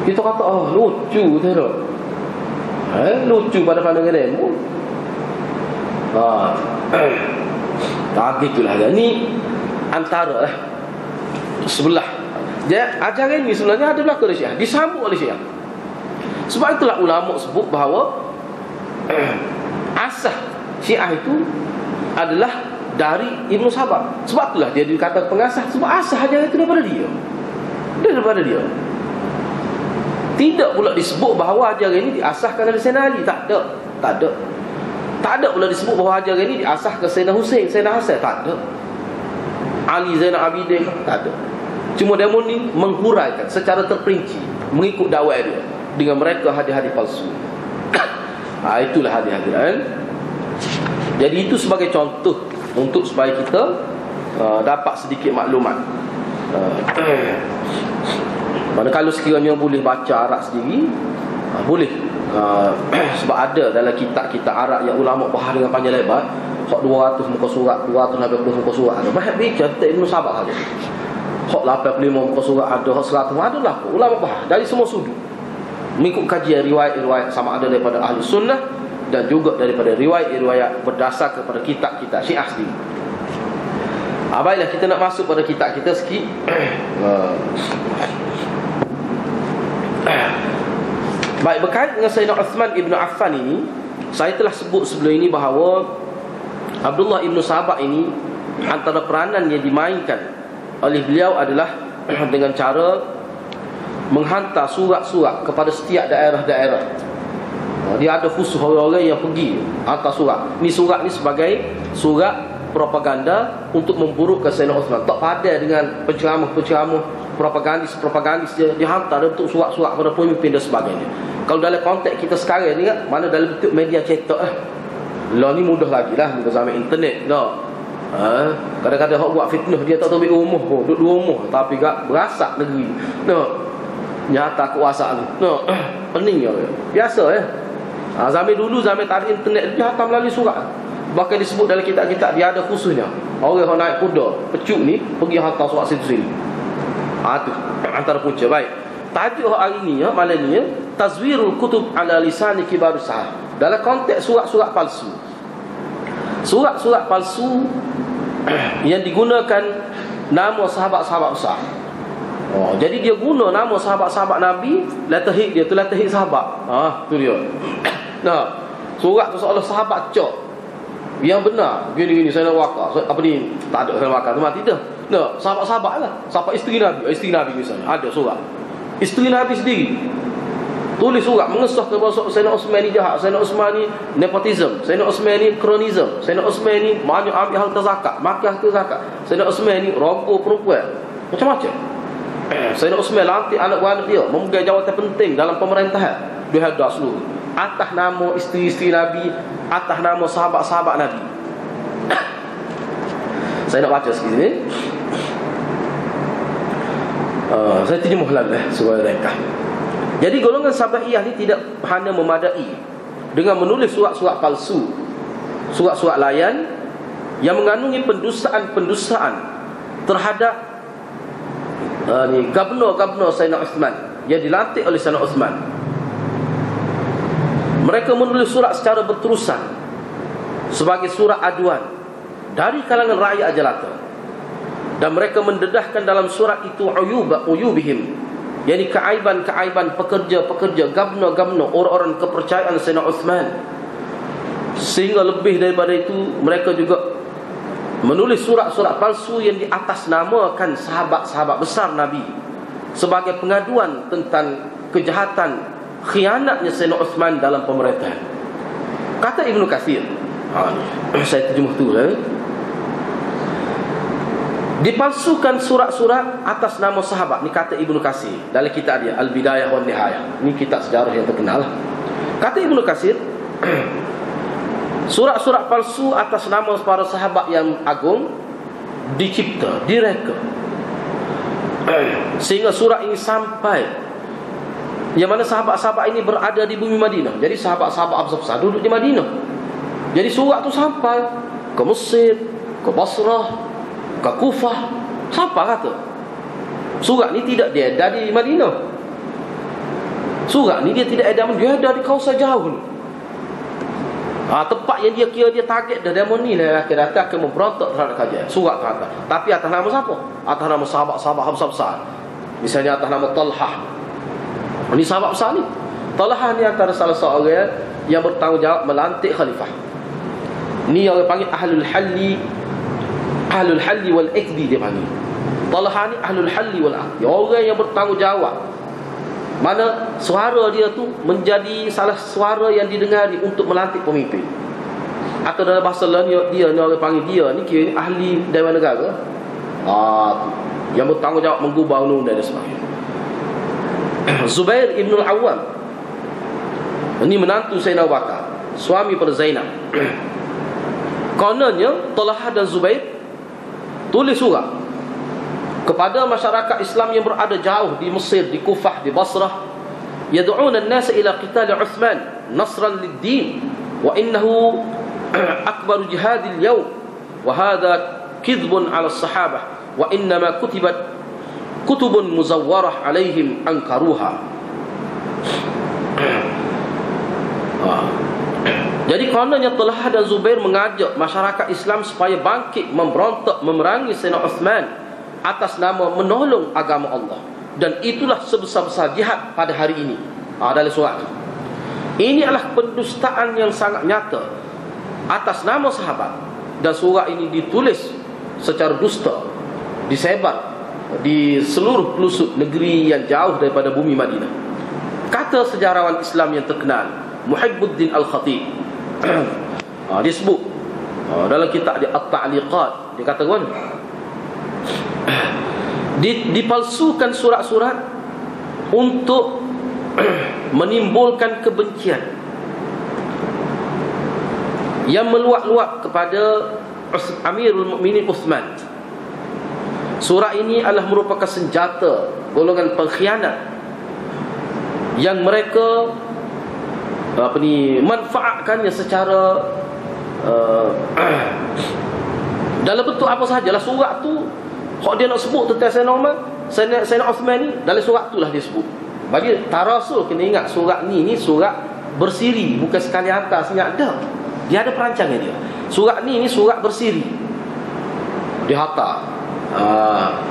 Kita kata lucu tu dah. Lucu pada pandangan dia. Gitulah dia. Ni antara lah sebelah. Jadi ajaran ini sebenarnya ada berlaku oleh Syiah, disambut oleh Syiah. Sebab itulah ulama sebut bahawa asas Syiah itu adalah dari Ibnu Sabah. Sebab itulah dia dikatakan pengasas, sebab asas ajaran itu daripada dia. Daripada dia. Tidak pula disebut bahawa ajaran ini diasaskan oleh Sayyidina Ali. Tak ada. Tak ada pula disebut bahawa ajaran ini diasaskan Sayyidina Hussein, Sayyidina Hasan. Tak ada. Ali Zainal Abidin. Tak ada. Cuma demo ni menghuraikan secara terperinci mengikut dakwah dia dengan mereka hadis-hadis palsu. Itulah hadis-hadiran. Jadi itu sebagai contoh untuk supaya kita dapat sedikit maklumat. Mana kalau sekiranya boleh baca Arab sendiri, boleh. Sebab ada dalam kitab-kitab Arab yang ulama bahas dengan panjang lebar, 200 muka surat, 280 muka surat ada. Banyak bicara Ibn Sabah saja. 85 muka surat ada, 100 ada lah. Ulama bahas dari semua sudut, mengikut kajian riwayat-riwayat sama ada daripada ahli sunnah dan juga daripada riwayat-riwayat berdasar kepada kitab-kitab Syiah sendiri. Baiklah, kita nak masuk pada kitab kita sikit. Baik, berkait dengan Sayyidina Uthman ibn Affan ini, saya telah sebut sebelum ini bahawa Abdullah ibn Sabah ini, antara peranan yang dimainkan oleh beliau adalah dengan cara menghantar surat-surat kepada setiap daerah-daerah. Dia ada khusus orang-orang yang pergi hantar surat. Ni surat ni sebagai surat propaganda untuk memburukkan Sayyidina Uthman. Tak padan dengan penceramah-penceramah, propagandis dia hantar untuk surat-surat kepada pemimpin dan sebagainya. Kalau dalam konteks kita sekarang ni kan, mana dalam bentuk media cetak lah ni mudah lagi lah, muka zaman internet dah. Kadang-kadang hok buat fitnah, dia tak tahu ambil rumah pun, duduk rumah tapi gak berasak negeri. Nyata kuasa tu. Pening ya. Biasa ya. Zaman dulu, zaman tak ada internet, dia hantar melalui surat. Bahkan disebut dalam kitab-kitab dia ada khususnya. Orang yang naik kuda, pecuk ni pergi hantar surat situ-sini. Tu antara punca. Baik. Tajuk hari ni ya, malam ni ya, tazwirul kutub ala lisan kibarus sahah. Dalam konteks surat-surat palsu. Surat-surat palsu yang digunakan nama sahabat-sahabat besar. Jadi dia guna nama sahabat-sahabat Nabi, latahik dia tu latahik sahabat. Tu dia. Surat tu seolah sahabat cok. Yang benar, gini-gini saya nak wakar. Apa ni? Tak ada saya wakar tu mati dah. Sahabat-sahabat lah. Sahabat isteri Nabi misalnya, ada surat. Isteri Nabi sendiri tulis surat mengesah kepada Sayyidina Uthman ni jahat, Sayyidina Uthman ni nepotism, Sayyidina Uthman ni kronism, Sayyidina Uthman ni banyak ambil harta zakat, makan harta zakat, Sayyidina Uthman ni rokok perempuan, macam-macam. Sayyidina Uthman lantik anak-anak dia memegang jawatan penting dalam pemerintahan. Dia ada seluruh atas nama isteri-isteri Nabi, atas nama sahabat-sahabat Nabi. Saya nak baca sikit ni. Saya terjemah lagi supaya ringkas. Jadi golongan Sabaiyah ni tidak hanya memadai dengan menulis surat-surat palsu, surat-surat layan yang mengandungi pendustaan terhadap gubernur Sayyidina Uthman yang dilantik oleh Sayyidina Uthman. Mereka menulis surat secara berterusan sebagai surat aduan dari kalangan rakyat jelata. Dan mereka mendedahkan dalam surat itu uyubihim, yakni keaiban-keaiban pekerja-pekerja, gubernur-gubernur, orang-orang kepercayaan Sayyidina Uthman. Sehingga lebih daripada itu, mereka juga menulis surat-surat palsu yang diatasnamakan sahabat-sahabat besar Nabi sebagai pengaduan tentang kejahatan, khianatnya Sayyidina Uthman dalam pemerintahan. Kata Ibnu Katsir, saya terjemah tu lah. Dipalsukan surat-surat atas nama sahabat. Ni kata Ibnu Katsir dalam kitab dia Al-Bidayah wan Nihayah. Ni kitab sejarah yang terkenal. Kata Ibnu Katsir, surat-surat palsu atas nama para sahabat yang agung dicipta, direka, sehingga surat ini sampai yang mana sahabat-sahabat ini berada di bumi Madinah. Jadi sahabat-sahabat besar duduk di Madinah. Jadi surat tu sampai ke Mesir, ke Basrah, ke Kufah. Siapa kata surat ni tidak diedar di Madinah? Surat ni dia tidak edar, dia edar di kawasan jauh. Tempat yang dia kira dia target dah demo ni lah, akan datang akan memberontak terhadap kajian. Surat terhadap. Tapi atas nama siapa? Atas nama sahabat-sahabat besar. Misalnya atas nama Talhah. Ini sahabat besar ni. Talhah ni antara salah seorang yang bertanggungjawab melantik khalifah. Ni orang panggil Ahlul Halli wal Aqdi dia panggil. Talhah ni Ahlul Halli wal Aqdi, orang yang bertanggungjawab. Mana suara dia tu menjadi salah suara yang didengari untuk melantik pemimpin. Atau dalam bahasa lain dia ni orang panggil dia ni kira ahli Dewan Negara. Yang bertanggungjawab mengubah undang-undang dan sebagainya. Zubair ibn al-Awwam, ini menantu Sayyidina Abu Bakar, suami pada Zainab. Kononnya Talhah dan Zubair tulis surat kepada masyarakat Islam yang berada jauh di Mesir, di Kufah, di Basrah, yad'una an-nas ila qital Uthman nasran lid-din wa innahu akbar jihad al-yawm wa hadha kidhbun 'ala as-sahabah wa innama kutibat kutubun muzawwarah 'alaihim ankaruha. Jadi karenanya Talhah dan Zubair mengajak masyarakat Islam supaya bangkit memberontak memerangi Sayyidina Uthman atas nama menolong agama Allah. Dan itulah sebesar-besar jihad pada hari ini. Dalam surat itu, ini adalah pendustaan yang sangat nyata atas nama sahabat. Dan surat ini ditulis secara dusta, disebar di seluruh pelosok negeri yang jauh daripada bumi Madinah. Kata sejarawan Islam yang terkenal Muhibbuddin Al-Khatib, dia sebut dalam kitab dia At-Ta'liqat, dia kata kan, dipalsukan surat-surat untuk menimbulkan kebencian yang meluap-luap kepada Amirul Mukminin Uthman. Surat ini adalah merupakan senjata golongan pengkhianat yang mereka manfaatkannya secara dalam bentuk apa sahajalah. Surat tu kalau dia nak sebut tentang Sayyidina Uthman ni, dalam surat tu lah dia sebut. Bagi tarasul kena ingat surat ni surat bersiri, bukan sekali atas ni ada. Dia ada perancangan dia. Surat ni surat bersiri. Dia hantar.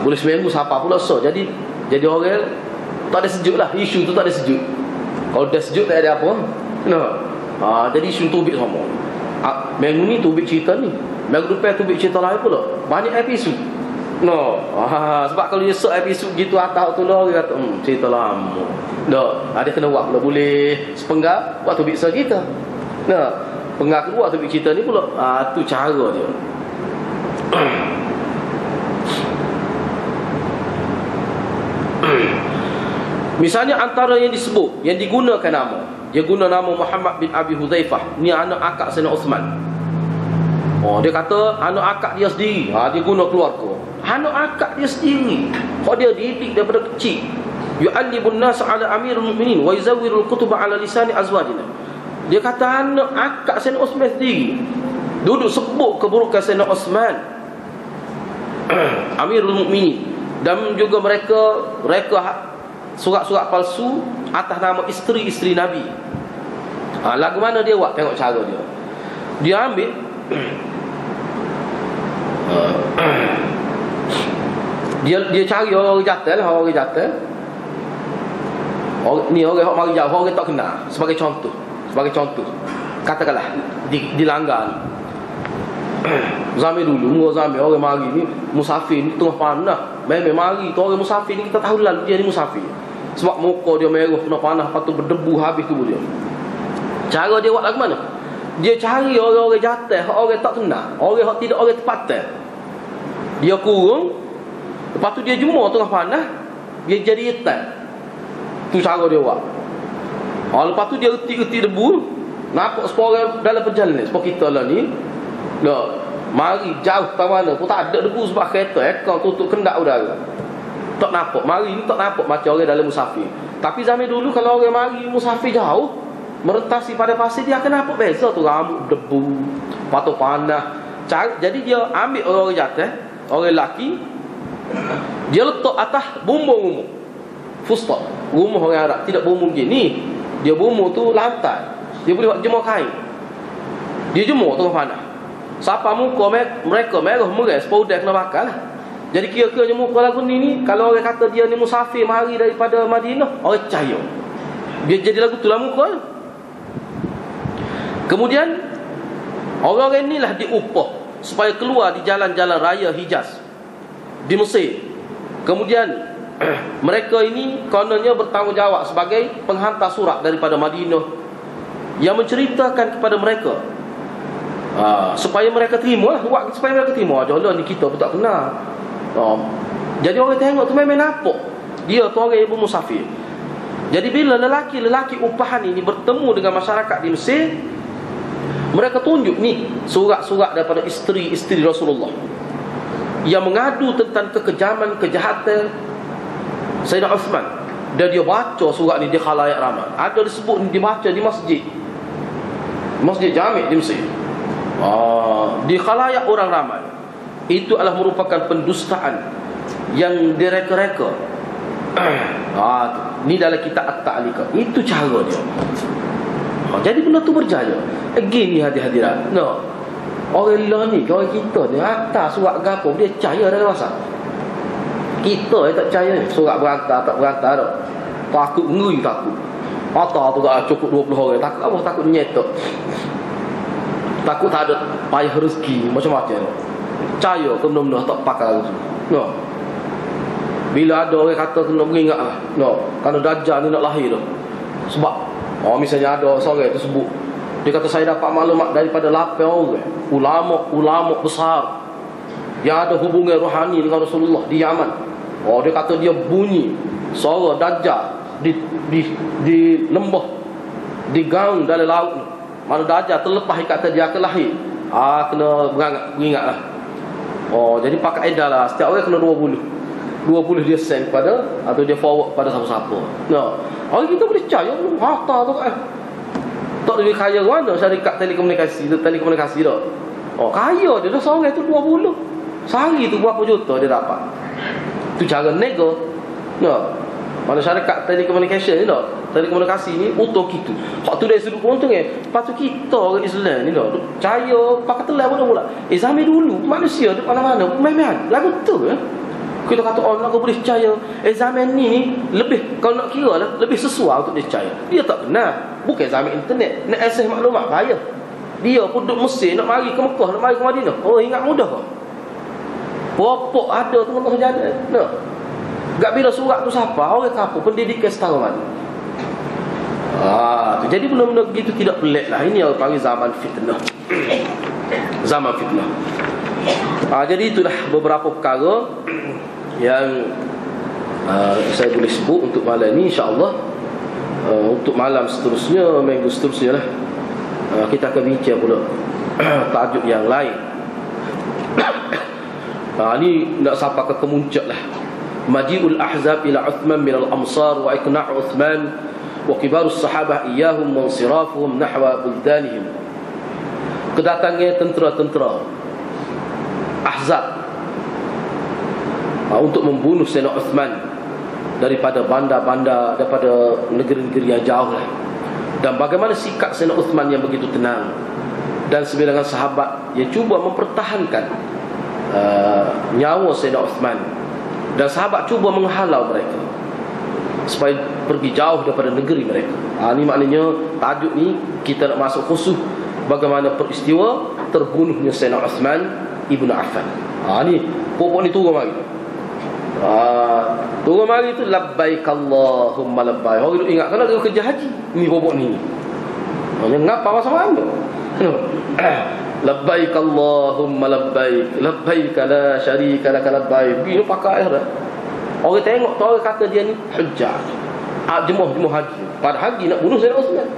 Boleh seminggu siapa pula so. Jadi orang tak ada sejuk lah. Isu tu tak ada sejuk. Kalau dah sejuk tak ada apa. Jadi isu tubik sama. Minggu ni tubik cerita ni, minggu depan tubik cerita lain pula. Banyak episod. Sebab kalau dia sok episod gitu atas tu lah, dia kata cerita lama. Dia kena buat pula boleh sepenggal buat tubik cerita kita. Penggal keluar tubik cerita ni pula. Tu cara dia. Misalnya antara yang disebut, yang digunakan nama, dia guna nama Muhammad bin Abi Hudzaifah. Ni anak akak Sayyidina Uthman. Dia kata anak akak dia sendiri. Dia guna keluarga. Anak akak dia sendiri. Dia didik daripada kecil. Yu'allibun nas ala amirul mu'minin wa yuzawwirul kutuba ala lisani azwajina. Dia kata anak akak Sayyidina Uthman sendiri duduk sebut keburukan Sayyidina Uthman Amirul Mukminin. Dan juga mereka surat-surat palsu atas nama isteri-isteri Nabi. Lagu mana dia buat? Tengok cara dia. Dia ambil dia cari orang jatel, ni orang yang mari jauh, orang tak kenal. Sebagai contoh, katakanlah di Langgar Zamir dulu, Zamir orang mari ni musafir ni tengah panah. Memang mari tu orang musafir ni kita tahu lah dia ni musafir. Sebab muka dia merah kena panah, lepas tu berdebu habis tubuh dia. Cara dia buat lagu mana? Dia cari orang-orang jatuh, orang tak kenal, orang tidak orang tempatan. Dia kurung, lepas tu dia jemur tengah panah, dia jadi hitam. Tu cara dia buat. Lepas tu dia reti-reti debu, nampak sepuluh orang dalam perjalanan. Sebab kita lah ni mari jauh ke mana pun tak ada debu sebab kereta ekor tutup kendak udara. Tak nampak, mari ni tak nampak macam orang dalam musafir. Tapi zaman dulu kalau orang mari musafir jauh, merentasi pada pasir, dia akan nampak beza tu rambut debu, patut panah. Jadi dia ambil orang jatuh, orang lelaki, dia letak atas bumbung fusta. Rumah orang Arab tidak bumbung gini. Dia bumbung tu lantai. Dia boleh buat jemur kain. Dia jemur tengah panah. Siapa muka mereka merah meres, powder kena bakar lah. Jadi kira-kira muka lagu ni kalau orang kata dia ni musafir mari daripada Madinah, orang percaya. Dia jadi lagu tu lah muka. Kemudian orang-orang inilah diupah supaya keluar di jalan-jalan raya Hijaz di Mesir. Kemudian mereka ini kononnya bertanggungjawab sebagai penghantar surat daripada Madinah yang menceritakan kepada mereka supaya mereka terima lah. Supaya mereka terima. Jodoh ni kita pun tak kenal. Jadi orang tengok tu memang nampak dia tu orang ibu musafir. Jadi bila lelaki-lelaki upahan ini bertemu dengan masyarakat di Mesir, mereka tunjuk ni surat-surat daripada isteri-isteri Rasulullah yang mengadu tentang kekejaman, kejahatan Sayyidina Uthman. Dan dia baca surat ni di khalayak ramai. Ada disebut ni dibaca di Masjid Jami' di Mesir. Di khalayak orang ramai. Itu adalah merupakan pendustaan yang direka-reka. Ni dalam kitab At-Ta'liqah. Itu cara dia. Jadi benda tu berjaya. Gini hadirat. No. Orang lah ni, orang kita ni atas surat gapo dia percaya dalam masa. Kita tak percaya surat berantar tak berantar dah. Takut ngeri takut. Patah tu tak cukup 20 orang. Takut apa? Takut nyetok. Takut tak ada payah rezeki macam-macam. Percaya ke benda-benda tak pakar tu. No. Bila ada orang kata kena beringat lah. No. Kerana Dajjal ni nak lahir tu. Sebab misalnya ada seorang tu sebut, dia kata saya dapat maklumat daripada 8 orang ulama besar yang ada hubungan rohani dengan Rasulullah di Yaman. Dia kata dia bunyi suara Dajjal di lembah, di gaung dalam laut ni. Mana Dajjal terlepas kata dia akan lahir. Kena beringatlah. Jadi pakai edah lah, setiap orang kena 20 dia send pada, atau dia forward pada siapa-siapa. Orang kita boleh percaya harta tu kan. Tak lebih kaya mana syarikat telekomunikasi dah. Kaya dia dah seorang tu 20. Sehari tu berapa juta dia dapat. Tu cara nego. Mana syarikat telekomunikasi ni dah. Telekomunikasi ni untuk kita. Hak tu dari sudut untung lepas tu kita orang Islam ni dah percaya pakai telah mula-mula. Zaman dulu manusia di mana-mana main-main lagu tu kita kata nak boleh percaya. Zaman ni lebih, kalau nak kira lah, lebih sesuai untuk dia percaya. Dia tak kenal. Bukan zaman internet. Nak akses maklumat payah. Dia pun duduk Mesir, nak mari ke Mekah, nak mari ke Madinah. Ingat mudah ke? Berapa ada tengah-tengah jalan. Gak bila surat tu siapa? Orang kapur, pendidikan setara mana? Jadi benda-benda begitu tidak pelik lah. Ini yang panggil zaman fitnah. Zaman fitnah. Jadi itulah beberapa perkara yang saya boleh sebut untuk malam ni, insya-Allah. Untuk malam seterusnya, minggu seterusnya lah, kita akan bincang pula tajuk yang lain. Ni nak sampai ke kemuncak lah. Maji'ul ahzab ila Uthman min al-amsar wa iqna'u Uthman wa kibarus sahabah iyahum wa insirafuhum nahwa buldanihim. Kedatangan tentera-tentera Ahzab untuk membunuh Sayyidina Uthman daripada bandar-bandar, daripada negeri-negeri yang jauh lah. Dan bagaimana sikap Sayyidina Uthman yang begitu tenang, dan sebilangan sahabat yang cuba mempertahankan nyawa Sayyidina Uthman, dan sahabat cuba menghalau mereka supaya pergi jauh daripada negeri mereka. Ini maknanya tajuk ni kita nak masuk khusus bagaimana peristiwa terbunuhnya Sayyidina Uthman Ibn Affan. Ni pokok ni turun mari. Turun mari tu labbaik Allahumma labbaik. Orang duk ingat kalau dia kerja haji, ni pokok ni. Ngapa masa mana? Labbaik Allahumma labbaik, labbaik la syarika lak labbaik. Ini pakai dah. Orang tengok tu, orang kata dia ni hujjah. Jemaah haji. Pada haji nak bunuh Sayyidina Uthman.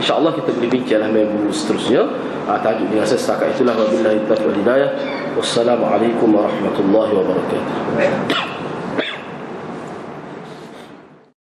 InsyaAllah kita boleh bincanglah minggu seterusnya. Tajuk dengan setakat itulah. Wabillahi taufiq wal hidayah. Wassalamualaikum warahmatullahi wabarakatuh.